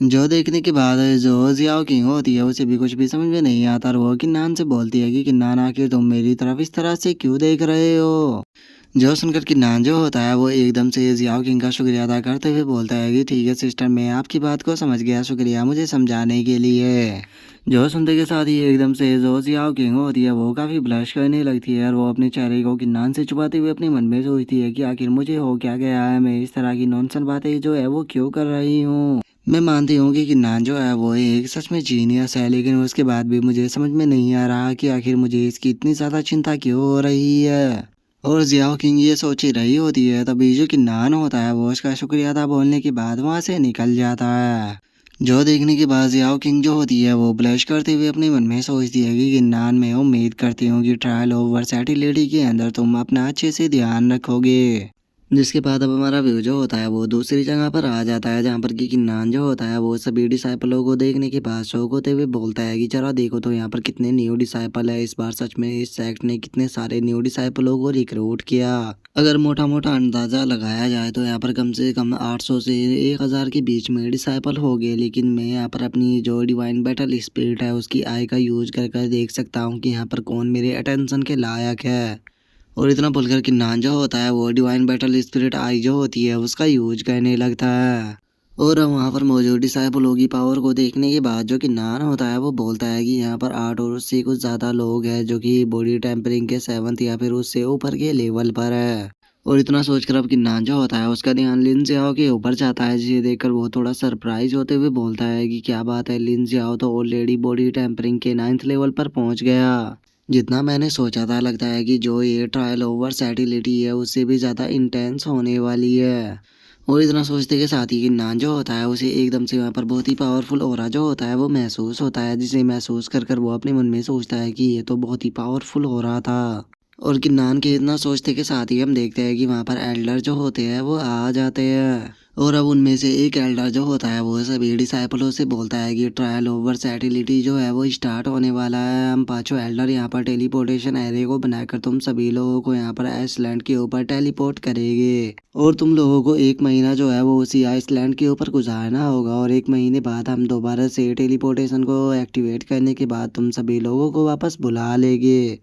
जो देखने के बाद जो जियाओ किंग होती है उसे भी कुछ भी समझ में नहीं आता, और वो किन्नान से बोलती है कि किन्नान आखिर तुम मेरी तरफ इस तरह से क्यों देख रहे हो। जो सुनकर किन्नान जो होता है वो एकदम से जियाओ किंग का शुक्रिया अदा करते हुए बोलता है कि ठीक है सिस्टर, मैं आपकी बात को समझ गया, शुक्रिया मुझे समझाने के लिए। जो सुनते के साथ ही एकदम से जो जियाओ किंग होती है वो काफ़ी ब्लश करने लगती है, और वो अपने चेहरे को किन्नान से छुपाते हुए अपने मन में सोचती है कि आखिर मुझे हो क्या गया है, मैं इस तरह की नॉनसेंस बातें जो है वो क्यों कर रही हूँ। मैं मानती हूँ कि किन्नान जो है वो एक सच में जीनियस है, लेकिन उसके बाद भी मुझे समझ में नहीं आ रहा कि आखिर मुझे इसकी इतनी ज़्यादा चिंता क्यों हो रही है। और जियाओ किंग ये सोच ही रही होती है, तभी जो किन्नान होता है वो उसका शुक्रिया अदा बोलने के बाद वहाँ से निकल जाता है। जो देखने के बाद जियाओ किंग जो होती है वो ब्लश करते हुए अपने मन में सोचती है कि किन्नान, मैं उम्मीद करती हूँ कि ट्रायल ओवर सैटिलिटी के अंदर तुम अपना अच्छे से ध्यान रखोगे। जिसके बाद अब हमारा व्यू जो होता है वो दूसरी जगह पर आ जाता है, जहाँ पर कि किन्नान जो होता है वो सभी डिसाइपलों को देखने के बाद शौक होते हुए बोलता है कि जरा देखो तो यहाँ पर कितने न्यू डिसाइपल है, इस बार सच में इस सेक्ट ने कितने सारे न्यू डिसाइपलों को रिक्रूट किया। अगर मोटा मोटा अंदाजा लगाया जाए तो यहाँ पर कम से कम 800 से 1000 के बीच में डिसाइपल हो गए, लेकिन मैं यहाँ पर अपनी जो डिवाइन बैटल स्पिरिट है उसकी आई का यूज कर कर देख सकता हूँ कि यहाँ पर कौन मेरे अटेंशन के लायक है। और इतना बोलकर किन्नान जो होता है वो डिवाइन बैटल स्पिरिट आई जो होती है उसका यूज करने लगता है। और अब वहाँ पर मौजूद डिसाइपलों की पावर को देखने के बाद जो किन्नान होता है वो बोलता है कि यहाँ पर 8 और उससे कुछ ज़्यादा लोग हैं जो कि बॉडी टेम्परिंग के 7th या फिर उससे ऊपर के लेवल पर है। और इतना सोचकर अब किन्नान जो होता है उसका ध्यान लिन जियाओ के ऊपर जाता है, जिसे देखकर वो थोड़ा सरप्राइज होते हुए बोलता है कि क्या बात है, लिन जियाओ तो ऑलरेडी बॉडी टेम्परिंग के 9th लेवल पर पहुंच गया। जितना मैंने सोचा था, लगता है कि जो ये ट्रायल ओवर सैटिलिटी है उससे भी ज़्यादा इंटेंस होने वाली है। और इतना सोचते के साथ ही किन्नान जो होता है उसे एकदम से वहाँ पर बहुत ही पावरफुल ऑरा जो होता है वो महसूस होता है, जिसे महसूस कर कर वो अपने मन में सोचता है कि ये तो बहुत ही पावरफुल हो रहा था। और किन्नान के इतना सोचते के साथ ही हम देखते हैं कि वहाँ पर एल्डर जो होते हैं वो आ जाते हैं। और अब उनमें से एक एल्डर जो होता है वो सभी डिसाइपलों से बोलता है कि ट्रायल ओवर सैटिलिटी जो है वो स्टार्ट होने वाला है। हम पांचों एल्डर यहाँ पर टेलीपोर्टेशन एरे को बनाकर तुम सभी लोगों को यहाँ पर आइसलैंड के ऊपर टेलीपोर्ट करेंगे। और तुम लोगों को 1 महीना जो है वो उसी आइसलैंड के ऊपर गुजारना होगा, और 1 महीने बाद हम दोबारा से टेलीपोर्टेशन को एक्टिवेट करने के बाद तुम सभी लोगों को वापस बुला लेंगे।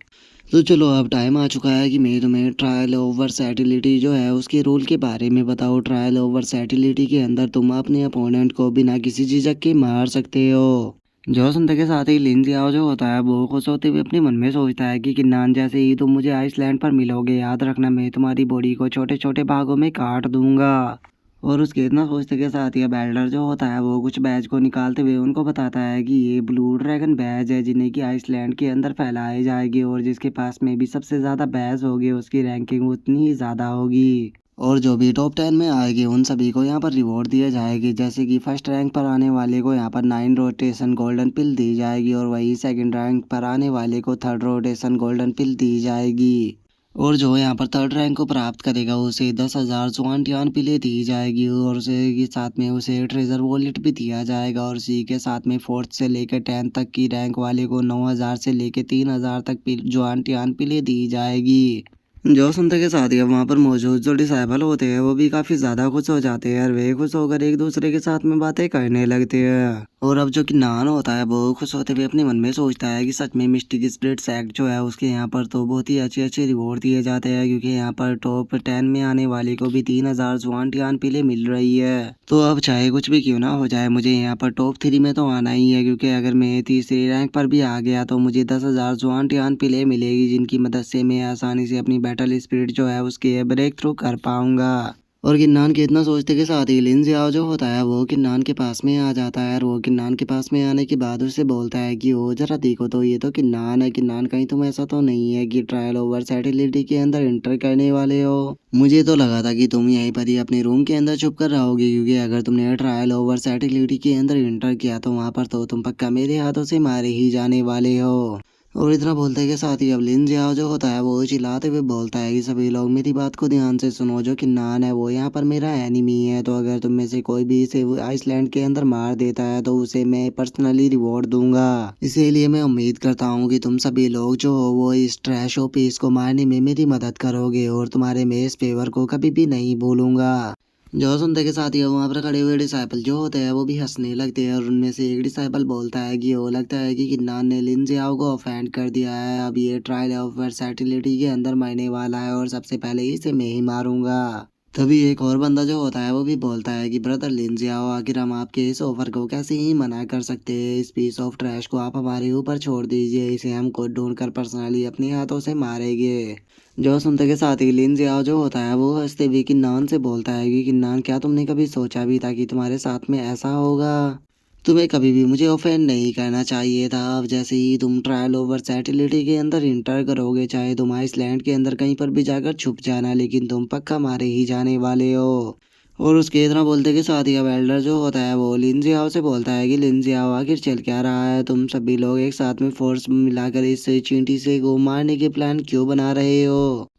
तो चलो अब टाइम आ चुका है कि मैं तुम्हें ट्रायल ओवर सैटिलिटी जो है उसके रूल के बारे में बताऊँ। ट्रायल ओवर सैटिलिटी के अंदर तुम अपने अपोनेंट को बिना किसी झिझक के मार सकते हो। जो सुनते के साथ ही लिन जियाओ जो होता है वो खुश होते हुए अपने मन में सोचता है कि किन्नान, जैसे ही तुम मुझे आइसलैंड पर मिलोगे याद रखना मैं तुम्हारी बॉडी को छोटे छोटे भागों में काट दूंगा। और उसके इतना सोचते के साथ ही अब एल्डर जो होता है वो कुछ बैज को निकालते हुए उनको बताता है कि ये ब्लू ड्रैगन बैज है, जिन्हें कि आइसलैंड के अंदर फैलाए जाएंगे, और जिसके पास में भी सबसे ज़्यादा बैज होगी उसकी रैंकिंग उतनी ही ज़्यादा होगी। और जो भी टॉप 10 में आएगी उन सभी को यहाँ पर रिवॉर्ड दिए जाएगी, जैसे कि फर्स्ट रैंक पर आने वाले को यहाँ पर 9 रोटेशन गोल्डन पिल दी जाएगी, और वही सेकंड रैंक पर आने वाले को 3rd रोटेशन गोल्डन पिल दी जाएगी। और जो यहाँ पर 3rd रैंक को प्राप्त करेगा उसे 10,000 जुआन पिले दी जाएगी, और उसे के साथ में उसे ट्रेजर वॉलेट भी दिया जाएगा। और इसी के साथ में 4th से लेकर 10th तक की रैंक वाले को 9,000 से लेकर 3,000 तक जुआन पिले दी जाएगी। जो सुनते के साथ ही अब वहाँ पर मौजूद जो डिसाइबल होते हैं वो भी काफ़ी ज़्यादा खुश हो जाते हैं, और वे खुश होकर एक दूसरे के साथ में बातें करने लगते हैं। और अब जो कि नान होता है वो खुश होते हुए अपने मन में सोचता है कि सच में मिस्टिक स्पिरिट सेक्ट जो है उसके यहाँ पर तो बहुत ही अच्छे अच्छे रिवॉर्ड दिए जाते हैं, क्योंकि यहाँ पर टॉप 10 में आने वाले को भी 3,000 जुआन पिले मिल रही है। तो अब चाहे कुछ भी क्यों ना हो जाए, मुझे यहाँ पर टॉप 3 में तो आना ही है, क्योंकि अगर मैं तीसरी रैंक पर भी आ गया तो मुझे 10,000 जुआन पिले मिलेगी, जिनकी मदद से मैं आसानी से अपनी बैटल स्पिरिट जो है उसके ब्रेक थ्रू कर पाऊंगा। और किन्नान के इतना सोचते के साथ ही लिन जियाओ जो होता है वो किन्नान के पास में आ जाता है, और वो किन्नान के पास में आने के बाद उससे बोलता है कि ओ जरा देखो तो ये तो किन्नान है, किन्नान कहीं तुम ऐसा तो नहीं है कि ट्रायल ओवर सैटिलिटी के अंदर एंटर करने वाले हो। मुझे तो लगा था कि तुम यहीं पर ही अपने रूम के अंदर छुप कर रहोगे, क्योंकि अगर तुमने ट्रायल ओवर सैटिलिटी के अंदर एंटर किया तो वहाँ पर तो तुम पक्का मेरे हाथों से मारे ही जाने वाले हो। और इतना बोलते के साथ ही अब लिन जियाओ जो होता है वो चिल्लाते हुए बोलता है कि सभी लोग मेरी बात को ध्यान से सुनो, जो किन्नान है वो यहाँ पर मेरा एनिमी है, तो अगर तुम में से कोई भी इसे आइसलैंड के अंदर मार देता है तो उसे मैं पर्सनली रिवॉर्ड दूंगा। इसीलिए मैं उम्मीद करता हूँ कि तुम सभी लोग जो हो वो इस ट्रैश और पीस को मारने में मेरी मदद करोगे, और तुम्हारे मैं इस फेवर को कभी भी नहीं भूलूंगा। जो सुनते के साथ ही वहाँ पर खड़े हुए डिसाइपल जो होते हैं वो भी हंसने लगते हैं, और उनमें से एक डिसाइपल बोलता है कि वो लगता है कि किन्नान ने लिन जियाओ को ऑफेंड कर दिया है, अब ये ट्रायल ऑफ वर्सैटिलिटी के अंदर मरने वाला है, और सबसे पहले इसे मैं ही मारूंगा। तभी एक और बंदा जो होता है वो भी बोलता है कि ब्रदर लिन जियाओ, आखिर हम आपके इस ऑफर को कैसे ही मना कर सकते हैं, इस पीस ऑफ ट्रैश को आप हमारे ऊपर छोड़ दीजिए, इसे हम खुद ढूंढ कर पर्सनली अपने हाथों से मारेंगे। जो सुनते के साथ ही लिन जियाओ जो होता है वो हंसते हुए किन्नान से बोलता है कि किन्नान, क्या तुमने कभी सोचा भी था कि तुम्हारे साथ में ऐसा होगा। तुम्हें कभी भी मुझे ऑफेंड नहीं करना चाहिए था। अब जैसे ही तुम ट्रायल ओवर सैटेलिटी के अंदर इंटर करोगे, चाहे तुम आइसलैंड के अंदर कहीं पर भी जाकर छुप जाना, लेकिन तुम पक्का मारे ही जाने वाले हो। और उसके इतना बोलते के साथ ही अब एल्डर जो होता है वो लिंजियाओ से बोलता है कि लिंजियाओ आखिर चल क्या रहा है, तुम सभी लोग एक साथ में फोर्स मिलाकर इस चींटी से को मारने के प्लान क्यों बना रहे हो।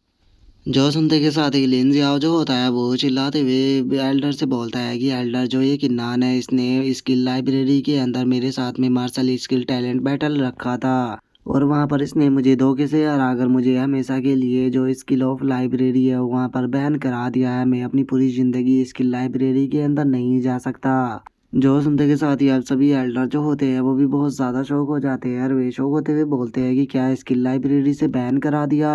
जो सुनते के साथ ही लिंजियाओ जो होता है वो चिल्लाते हुए एल्डर से बोलता है कि एल्डर जो ये किन्नान है, इसने स्किल लाइब्रेरी के अंदर मेरे साथ में मार्शल स्किल टैलेंट बैटल रखा था और वहाँ पर इसने मुझे धोखे से हराकर मुझे हमेशा के लिए जो स्किल ऑफ लाइब्रेरी है वहाँ पर बैन करा दिया है। मैं अपनी पूरी ज़िंदगी स्किल लाइब्रेरी के अंदर नहीं जा सकता। जो सुनते के साथ ही अब सभी एल्डर जो होते हैं वो भी बहुत ज़्यादा शौक हो जाते हैं और वे शौक होते हुए बोलते हैं कि क्या स्किल लाइब्रेरी से बैन करा दिया।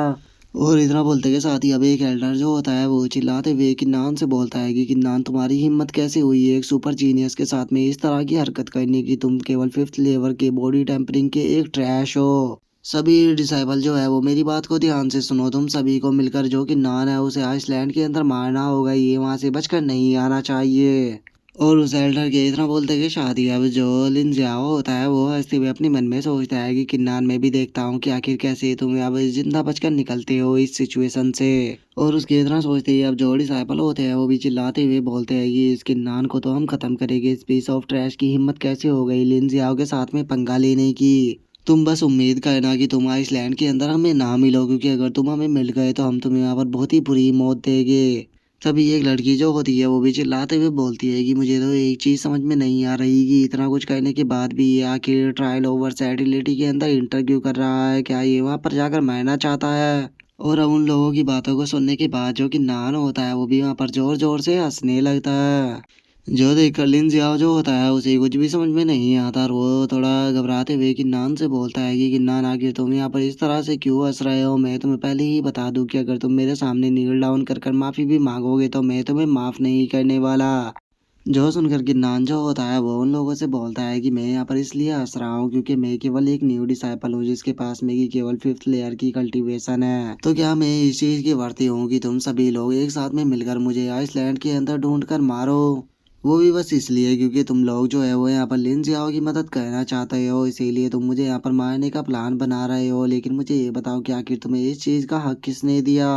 और इतना बोलते के साथ ही अब एक एल्डर जो होता है वो चिल्लाते हुए किन्नान से बोलता है कि किन्नान, तुम्हारी हिम्मत कैसे हुई है एक सुपर जीनियस के साथ में इस तरह की हरकत करने की, तुम केवल 5th लेवल के बॉडी टेम्परिंग के एक ट्रैश हो। सभी डिसाइबल जो है वो मेरी बात को ध्यान से सुनो, तुम सभी को मिलकर जो किन्नान है उसे आइसलैंड के अंदर मारना होगा, ये वहां से बचकर नहीं आना चाहिए। और उस एल्डर के इतना बोलते कि शादी अब जो लिंजियाओ होता है वो हंसते हुए अपने मन में सोचता है कि किन्नान, मैं भी देखता हूँ कि आखिर कैसे तुम अब जिंदा बचकर निकलते हो इस सिचुएशन से। और उसके इतना सोचते ही अब जो डिसाइपल होते हैं वो भी चिल्लाते हुए बोलते हैं कि इस किन्नान को तो हम खत्म करेंगे, इस पीस ऑफ ट्रैश की हिम्मत कैसे हो गई लिंजियाओ के साथ में पंगा लेने की। तुम बस उम्मीद करना कि तुम आइसलैंड के अंदर हमें ना मिलो, क्योंकि अगर तुम हमें मिल गए तो हम तुम्हें यहाँ पर बहुत ही बुरी मौत देंगे। तभी एक लड़की जो होती है वो भी चिल्लाते हुए बोलती है कि मुझे तो एक चीज़ समझ में नहीं आ रही कि इतना कुछ करने के बाद भी ये आखिर ट्रायल ओवर सैटेलिटी के अंदर इंटरव्यू कर रहा है, क्या ये वहाँ पर जाकर मरना चाहता है। और अब उन लोगों की बातों को सुनने के बाद जो कि नान होता है वो भी वहाँ पर जोर जोर से हंसने लगता है। जो देखकर लिंजियाओ जो होता है उसे कुछ भी समझ में नहीं आता और वो थोड़ा घबराते हुए किन्नान से बोलता है कि किन्नान, आखिर तुम यहाँ पर इस तरह से क्यों हंस रहे हो। मैं तुम्हें पहले ही बता दूं कि अगर तुम मेरे सामने नील डाउन कर कर माफ़ी भी मांगोगे तो मैं तुम्हें माफ़ नहीं करने वाला। जो सुनकर किन्नान जो होता है वो उन लोगों से बोलता है कि मैं यहाँ पर इसलिए हंस रहा हूँ क्योंकि मैं केवल एक न्यू डिसाइपल हूँ जिसके पास में की केवल 5th लेयर की कल्टीवेशन है। तो क्या मैं इस चीज़ की वर्ती हूँ कि तुम सभी लोग एक साथ में मिलकर मुझे आइसलैंड के अंदर ढूंढ कर मारो, वो भी बस इसलिए क्योंकि तुम लोग जो है वो यहाँ पर लिंजियाओ की मदद करना चाहते हो, इसीलिए तुम मुझे यहाँ पर मारने का प्लान बना रहे हो। लेकिन मुझे ये बताओ कि आखिर तुम्हें इस चीज़ का हक किसने दिया।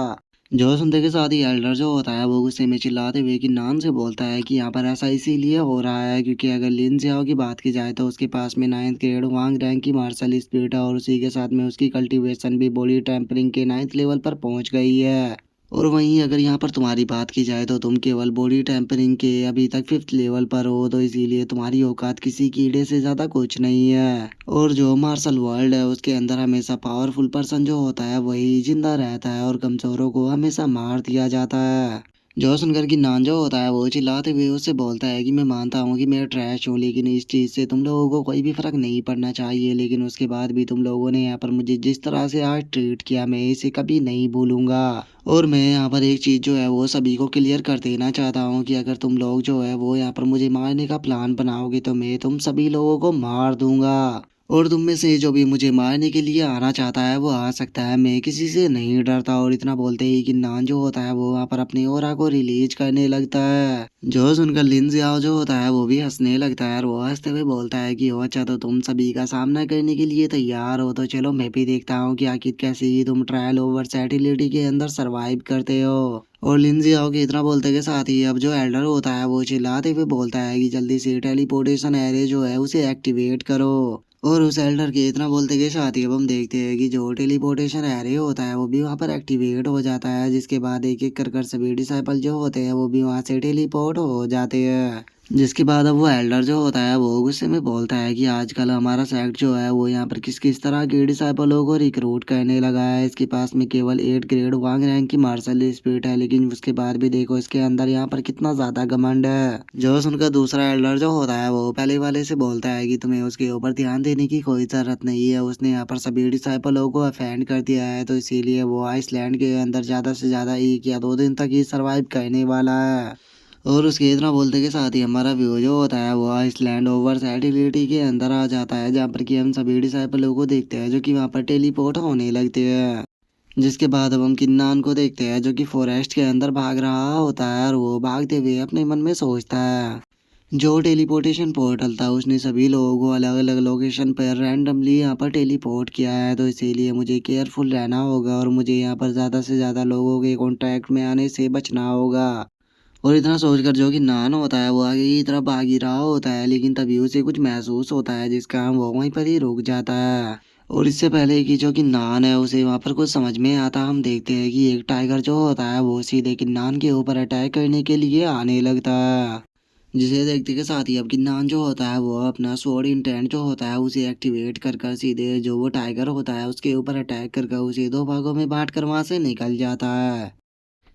जो सुनते के साथ ही एल्डर जो होता है वो गुस्से में चिल्लाते हुए कि नान से बोलता है कि यहाँ पर ऐसा इसीलिए हो रहा है क्योंकि अगर लिंजियाओ की बात की जाए तो उसके पास में 9th ग्रेड वांग रैंक की मार्शल स्पिरिट है और उसी के साथ में उसकी कल्टीवेशन भी बॉडी टेम्परिंग के 9th लेवल पर पहुंच गई है। और वहीं अगर यहाँ पर तुम्हारी बात की जाए तो तुम केवल बॉडी टेम्परिंग के अभी तक 5th लेवल पर हो, तो इसीलिए तुम्हारी औकात किसी कीड़े से ज़्यादा कुछ नहीं है। और जो मार्शल वर्ल्ड है उसके अंदर हमेशा पावरफुल पर्सन जो होता है वही जिंदा रहता है और कमज़ोरों को हमेशा मार दिया जाता है। जो सुनकर कि नान जो होता है वो चिल्लाते हुए उससे बोलता है कि मैं मानता हूँ कि मैं ट्रैश हूँ, लेकिन इस चीज़ से तुम लोगों को कोई भी फ़र्क नहीं पड़ना चाहिए। लेकिन उसके बाद भी तुम लोगों ने यहाँ पर मुझे जिस तरह से आज ट्रीट किया मैं इसे कभी नहीं भूलूंगा। और मैं यहाँ पर एक चीज़ जो है वो सभी को क्लियर कर देना चाहता हूँ कि अगर तुम लोग जो है वो यहाँ पर मुझे मारने का प्लान बनाओगे तो मैं तुम सभी लोगों को मार दूंगा। और तुम में से जो भी मुझे मारने के लिए आना चाहता है वो आ सकता है, मैं किसी से नहीं डरता। और इतना बोलते ही कि नान जो होता है वो वहाँ पर अपनी ऑरा को रिलीज करने लगता है। जो सुनकर लिंजियाओ जो होता है वो भी हंसने लगता है और वो हंसते हुए बोलता है कि ओ अच्छा, तो तुम सभी का सामना करने के लिए तैयार हो, तो चलो मैं भी देखता हूँ कि आखिर कैसे ही तुम ट्रायल ओवर सैटेलिटी के अंदर सरवाइव करते हो। और लिंजियाओ के इतना बोलते के साथ ही अब जो एल्डर होता है वो चिल्लाते हुए बोलता है कि जल्दी से टेलीपोर्टेशन एरे जो है उसे एक्टिवेट करो। और उस एल्डर के इतना बोलते के साथ ही अब हम देखते हैं कि जो टेलीपोर्टेशन एरे होता है वो भी वहाँ पर एक्टिवेट हो जाता है, जिसके बाद एक एक कर सभी डिसाइपल जो होते हैं वो भी वहाँ से टेलीपोर्ट हो जाते हैं। जिसके बाद अब वो एल्डर जो होता है वो गुस्से में बोलता है कि आजकल हमारा सेक्ट जो है वो यहाँ पर किस किस तरह के डिसाइपलों को रिक्रूट करने लगा है। इसके पास में केवल 8 ग्रेड वांग रैंक की मार्शल स्पिरिट है, लेकिन उसके बाद भी देखो इसके अंदर यहाँ पर कितना ज्यादा घमंड है। जो सुनकर दूसरा एल्डर जो होता है वो पहले वाले से बोलता है कि तुम्हें उसके ऊपर ध्यान देने की कोई जरूरत नहीं है, उसने यहाँ पर सभी डिसाइपलों को अफेंड कर दिया है, तो इसीलिए वो आइसलैंड के अंदर ज्यादा से ज्यादा 1 या 2 दिन तक ही सर्वाइव करने वाला है। और उसके इतना बोलते के साथ ही हमारा व्यू जो होता है वो आइसलैंड ओवर सैटेलिटी के अंदर आ जाता है, जहाँ पर कि हम सभी डिसाइपलों को देखते हैं जो कि वहाँ पर टेलीपोर्ट होने लगते हैं। जिसके बाद अब हम किन्नान को देखते हैं जो कि फॉरेस्ट के अंदर भाग रहा होता है और वो भागते हुए अपने मन में सोचता है जो टेलीपोर्टेशन पोर्टल था उसने सभी लोगों को अलग अलग लोकेशन पर रैंडमली यहाँ पर टेलीपोर्ट किया है, तो इसीलिए मुझे केयरफुल रहना होगा और मुझे यहाँ पर ज़्यादा से ज़्यादा लोगों के कांटेक्ट में आने से बचना होगा। और इतना सोचकर जो कि नान होता है वो आगे की तरफ भाग ही रहा होता है, लेकिन तभी उसे कुछ महसूस होता है जिसका वो वहीं पर ही रुक जाता है। और इससे पहले कि जो कि नान है उसे वहाँ पर कुछ समझ में आता, हम देखते हैं कि एक टाइगर जो होता है वो सीधे किन्नान के ऊपर अटैक करने के लिए आने लगता है। जिसे देखते के साथ ही अब किन्नान जो होता है वो अपना स्वॉर्ड इंटेंट जो होता है उसे एक्टिवेट कर कर सीधे जो वो टाइगर होता है उसके ऊपर अटैक कर कर उसे दो भागों में बांट कर वहाँ से निकल जाता है।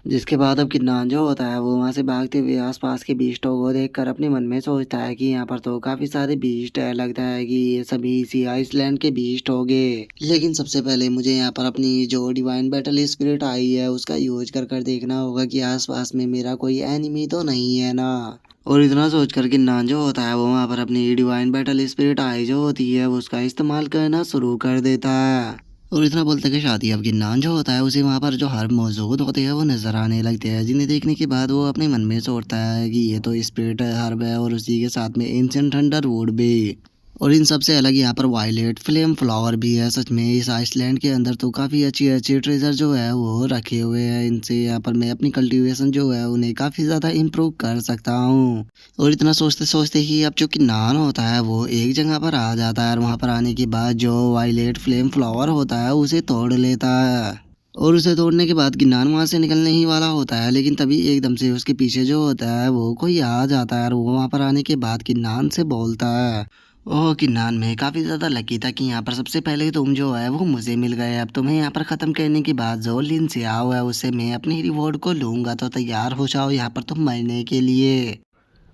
जिसके बाद अब किन्नान जो होता है वो वहाँ से भागते हुए आसपास के बीस्टों को देखकर अपने मन में सोचता है कि यहाँ पर तो काफी सारे बीस्ट है, लगता है कि ये सभी इसी आइसलैंड के बीस्ट होंगे। लेकिन सबसे पहले मुझे यहाँ पर अपनी जो डिवाइन बैटल स्पिरिट आई है उसका यूज कर कर देखना होगा कि आसपास में मेरा कोई एनिमी तो नहीं है ना। और इतना सोचकर किन्नान जो होता है वो वहाँ पर अपनी डिवाइन बैटल स्पिरिट आई जो होती है वो उसका इस्तेमाल करना शुरू कर देता है। और इतना बोलते कि शादी अब गिन्नान जो होता है उसे वहाँ पर जो हर्ब मौजूद होते हैं वो नजर आने लगते हैं, जिन्हें देखने के बाद वो अपने मन में सोचता है कि ये तो स्पिरिट हर्ब है और उसी के साथ में एंशिएंट थंडर वुड भी। और इन सबसे अलग यहाँ पर वायलेट फ्लेम फ्लावर भी है। सच में इस आइसलैंड के अंदर तो काफ़ी अच्छी अच्छी ट्रेजर जो है वो रखे हुए हैं, इनसे यहाँ पर मैं अपनी कल्टीवेशन जो है उन्हें काफ़ी ज़्यादा इम्प्रूव कर सकता हूँ। और इतना सोचते सोचते ही अब जो कि नान होता है वो एक जगह पर आ जाता है और वहाँ पर आने के बाद जो वायलेट फ्लेम फ्लावर होता है उसे तोड़ लेता है। और उसे तोड़ने के बाद गिन्नान वहाँ से निकलने ही वाला होता है, लेकिन तभी एकदम से उसके पीछे जो होता है वो कोई आ जाता है और वो वहाँ पर आने के बाद गिन्नान से बोलता है, ओह किन्नान, मैं काफ़ी ज़्यादा लकी था कि यहाँ पर सबसे पहले तुम जो है वो मुझे मिल गए। अब तुम्हें यहाँ पर ख़त्म करने के बाद जो लिन से आओ है उससे मैं अपनी रिवॉर्ड को लूँगा, तो तैयार हो जाओ यहाँ पर तुम मरने के लिए।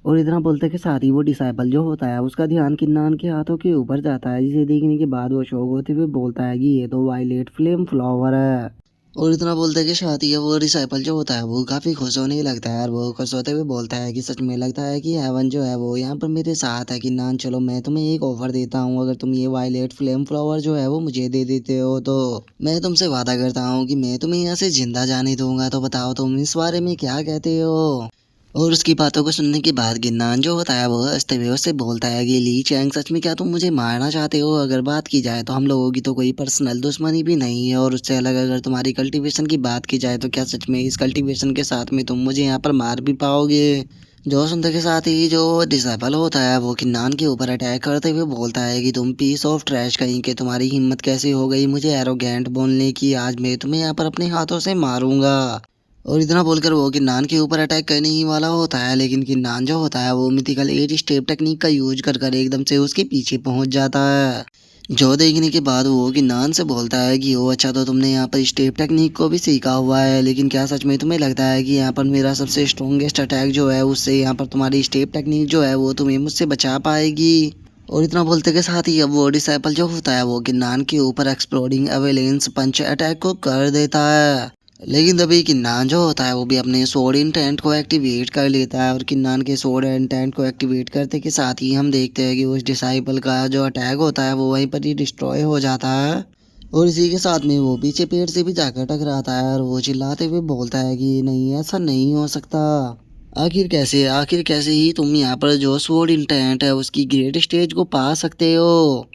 और इतना बोलते के साथ ही वो डिसाइपल जो होता है उसका ध्यान किन्नान के हाथों के ऊपर जाता है, जिसे देखने के बाद वो शौक होते हुए बोलता है कि ये तो वायलेट फ्लेम फ्लावर है। और इतना बोलते के साथ ही वो डिसाइपल जो होता है वो काफ़ी खुश होने लगता है और वो खुश होते हुए बोलता है कि सच में लगता है कि हेवन जो है वो यहाँ पर मेरे साथ है। कि नान चलो मैं तुम्हें एक ऑफर देता हूँ, अगर तुम ये वायलेट फ्लेम फ्लावर जो है वो मुझे दे देते हो तो मैं तुमसे वादा करता हूँ कि मैं तुम्हें यहाँ से जिंदा जाने दूंगा। तो बताओ तुम इस बारे में क्या कहते हो। और उसकी बातों को सुनने के बाद गिन्नान जो होता है वो हंसते हुए उससे बोलता है कि ली चैंग, सच में क्या तुम मुझे मारना चाहते हो। अगर बात की जाए तो हम लोगों की तो कोई पर्सनल दुश्मनी भी नहीं है, और उससे अलग अगर तुम्हारी कल्टीवेशन की बात की जाए तो क्या सच में इस कल्टीवेशन के साथ में तुम मुझे यहाँ पर मार भी पाओगे। जो सुनते के साथ ही जो डिसेबल होता है वो किन्नान के ऊपर अटैक करते हुए बोलता है कि तुम पीस ऑफ ट्रैश कहीं के, तुम्हारी हिम्मत कैसे हो गई मुझे एरोगेंट बोलने की, आज मैं तुम्हें यहाँ पर अपने हाथों से मारूंगा। और इतना बोलकर वो किन्नान के ऊपर अटैक करने ही वाला होता है, लेकिन किन्नान जो होता है वो मिथिकल 8 स्टेप टेक्निक का यूज कर कर एकदम से उसके पीछे पहुंच जाता है। जो देखने के बाद वो किन्नान से बोलता है कि ओ अच्छा, तो तुमने यहाँ पर स्टेप टेक्निक को भी सीखा हुआ है, लेकिन क्या सच में तुम्हें लगता है कि यहाँ पर मेरा सबसे स्ट्रॉन्गेस्ट अटैक जो है उससे यहाँ पर तुम्हारी स्टेप टेक्निक जो है वो तुम्हें मुझसे बचा पाएगी। और इतना बोलते के साथ ही अब वो डिसाइपल जो होता है वो किन्नान के ऊपर एक्सप्लोडिंग अवेलेंस पंच अटैक को कर देता है। लेकिन तभी किन्नान जो होता है वो भी अपने सोर्ड इंटेंट को एक्टिवेट कर लेता है, और किन्नान के सोर्ड इंटेंट को एक्टिवेट करते के साथ ही हम देखते हैं कि उस डिसाइपल का जो अटैक होता है वो वहीं पर ही डिस्ट्रॉय हो जाता है। और इसी के साथ में वो पीछे पेड़ से भी जाकर टकराता है और वो चिल्लाते हुए बोलता है कि नहीं, ऐसा नहीं हो सकता। आखिर कैसे ही तुम यहाँ पर जो सोर्ड इंटेंट है उसकी ग्रेट स्टेज को पा सकते हो।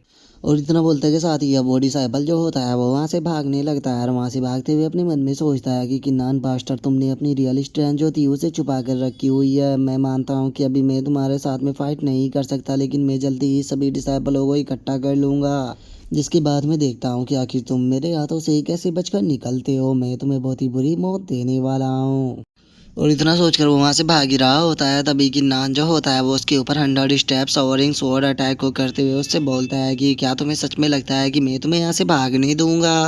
और इतना बोलते के साथ ही अब वो डिसाइपल जो होता है वो वहाँ से भागने लगता है और वहाँ से भागते हुए अपने मन में सोचता है कि किन्नान बास्टर, तुमने अपनी रियल स्ट्रेंथ जो थी उसे छुपा कर रखी हुई है। मैं मानता हूँ कि अभी मैं तुम्हारे साथ में फाइट नहीं कर सकता, लेकिन मैं जल्दी ही सभी डिसाइपलों को इकट्ठा कर लूँगा, जिसके बाद मैं देखता हूँ कि आखिर तुम मेरे हाथों से कैसे बचकर निकलते हो। मैं तुम्हें बहुत ही बुरी मौत देने वाला हूँ। और इतना सोचकर वो वहां से भाग ही रहा होता है, तभी किन्नान जो होता है वो उसके ऊपर 100 स्टेप्स ओवरिंग स्वॉर्ड अटैक को करते हुए उससे बोलता है कि क्या तुम्हें सच में लगता है कि मैं तुम्हें यहाँ से भागने दूंगा।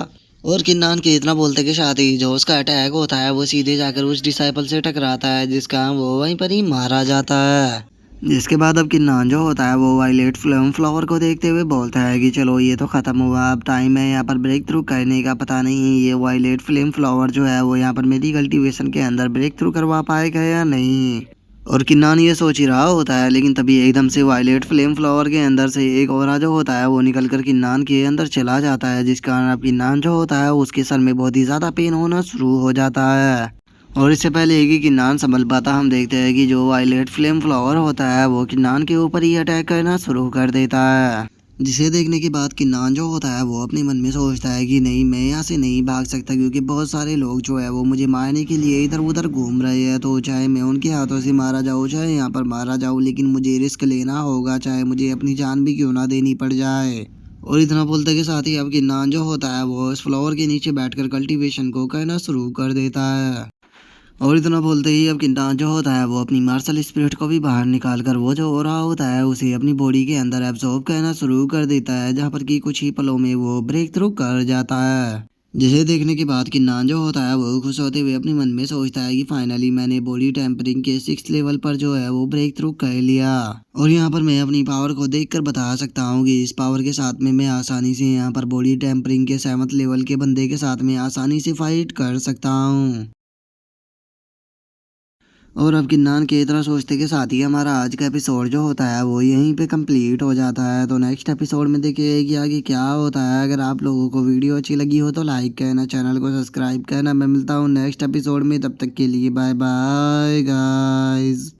और किन्नान के इतना बोलते के साथ ही जो उसका अटैक होता है वो सीधे जाकर उस डिसाइपल से टकराता है, जिसका वो वहीं पर ही मारा जाता है। जिसके बाद अब किन्नान जो होता है वो वायलेट फ्लेम फ्लावर को देखते हुए बोलता है कि चलो ये तो ख़त्म हुआ, अब टाइम है यहाँ पर ब्रेक थ्रू करने का। पता नहीं ये वायलेट फ्लेम फ्लावर जो है वो यहाँ पर मेरी कल्टीवेशन के अंदर ब्रेक थ्रू करवा पाएगा या नहीं। और किन्नान ये सोच ही रहा होता है, लेकिन तभी एकदम से वायलेट फ्लेम फ्लावर के अंदर से एक औरा जो होता है वो निकल कर किन्नान के अंदर चला जाता है, जिस कारण अब किन्नान जो होता है उसके सर में बहुत ही ज़्यादा पेन होना शुरू हो जाता है। और इससे पहले कि किन्नान संभल पाता हम देखते हैं कि जो वायलेट फ्लेम फ्लावर होता है वो किन्नान के ऊपर ही अटैक करना शुरू कर देता है, जिसे देखने के बाद किन्नान जो होता है वो अपने मन में सोचता है कि नहीं, मैं यहाँ से नहीं भाग सकता क्योंकि बहुत सारे लोग जो है वो मुझे मारने के लिए इधर उधर घूम रहे हैं। तो चाहे मैं उनके हाथों से मारा जाऊँ चाहे यहाँ पर मारा जाऊँ, लेकिन मुझे रिस्क लेना होगा, चाहे मुझे अपनी जान भी क्यों ना देनी पड़ जाए। और इतना बोलते के साथ ही अब किन्नान जो होता है वो इस फ्लावर के नीचे बैठकर कल्टीवेशन को करना शुरू कर देता है। और इतना बोलते ही अब किंटान जो होता है वो अपनी मार्शल स्पिरिट को भी बाहर निकाल कर वो जो हो रहा होता है उसे अपनी बॉडी के अंदर एब्जॉर्ब करना शुरू कर देता है, जहाँ पर कि कुछ ही पलों में वो ब्रेक थ्रू कर जाता है। जिसे देखने के बाद किन्नान जो होता है वो खुश होते हुए अपने मन में सोचता है कि फाइनली मैंने बॉडी टेम्परिंग के 6th लेवल पर जो है वो ब्रेक थ्रू कर लिया। और यहाँ पर मैं अपनी पावर को देखकर बता सकता हूँ कि इस पावर के साथ में मैं आसानी से यहाँ पर बॉडी टेम्परिंग के 7th लेवल के बंदे के साथ में आसानी से फाइट कर सकता हूँ। और अब किन्नान के इतना सोचते के साथ ही हमारा आज का एपिसोड जो होता है वो यहीं पे कंप्लीट हो जाता है। तो नेक्स्ट एपिसोड में देखिए कि आगे क्या होता है। अगर आप लोगों को वीडियो अच्छी लगी हो तो लाइक करना, चैनल को सब्सक्राइब करना। मैं मिलता हूँ नेक्स्ट एपिसोड में, तब तक के लिए बाय बाय गाइस।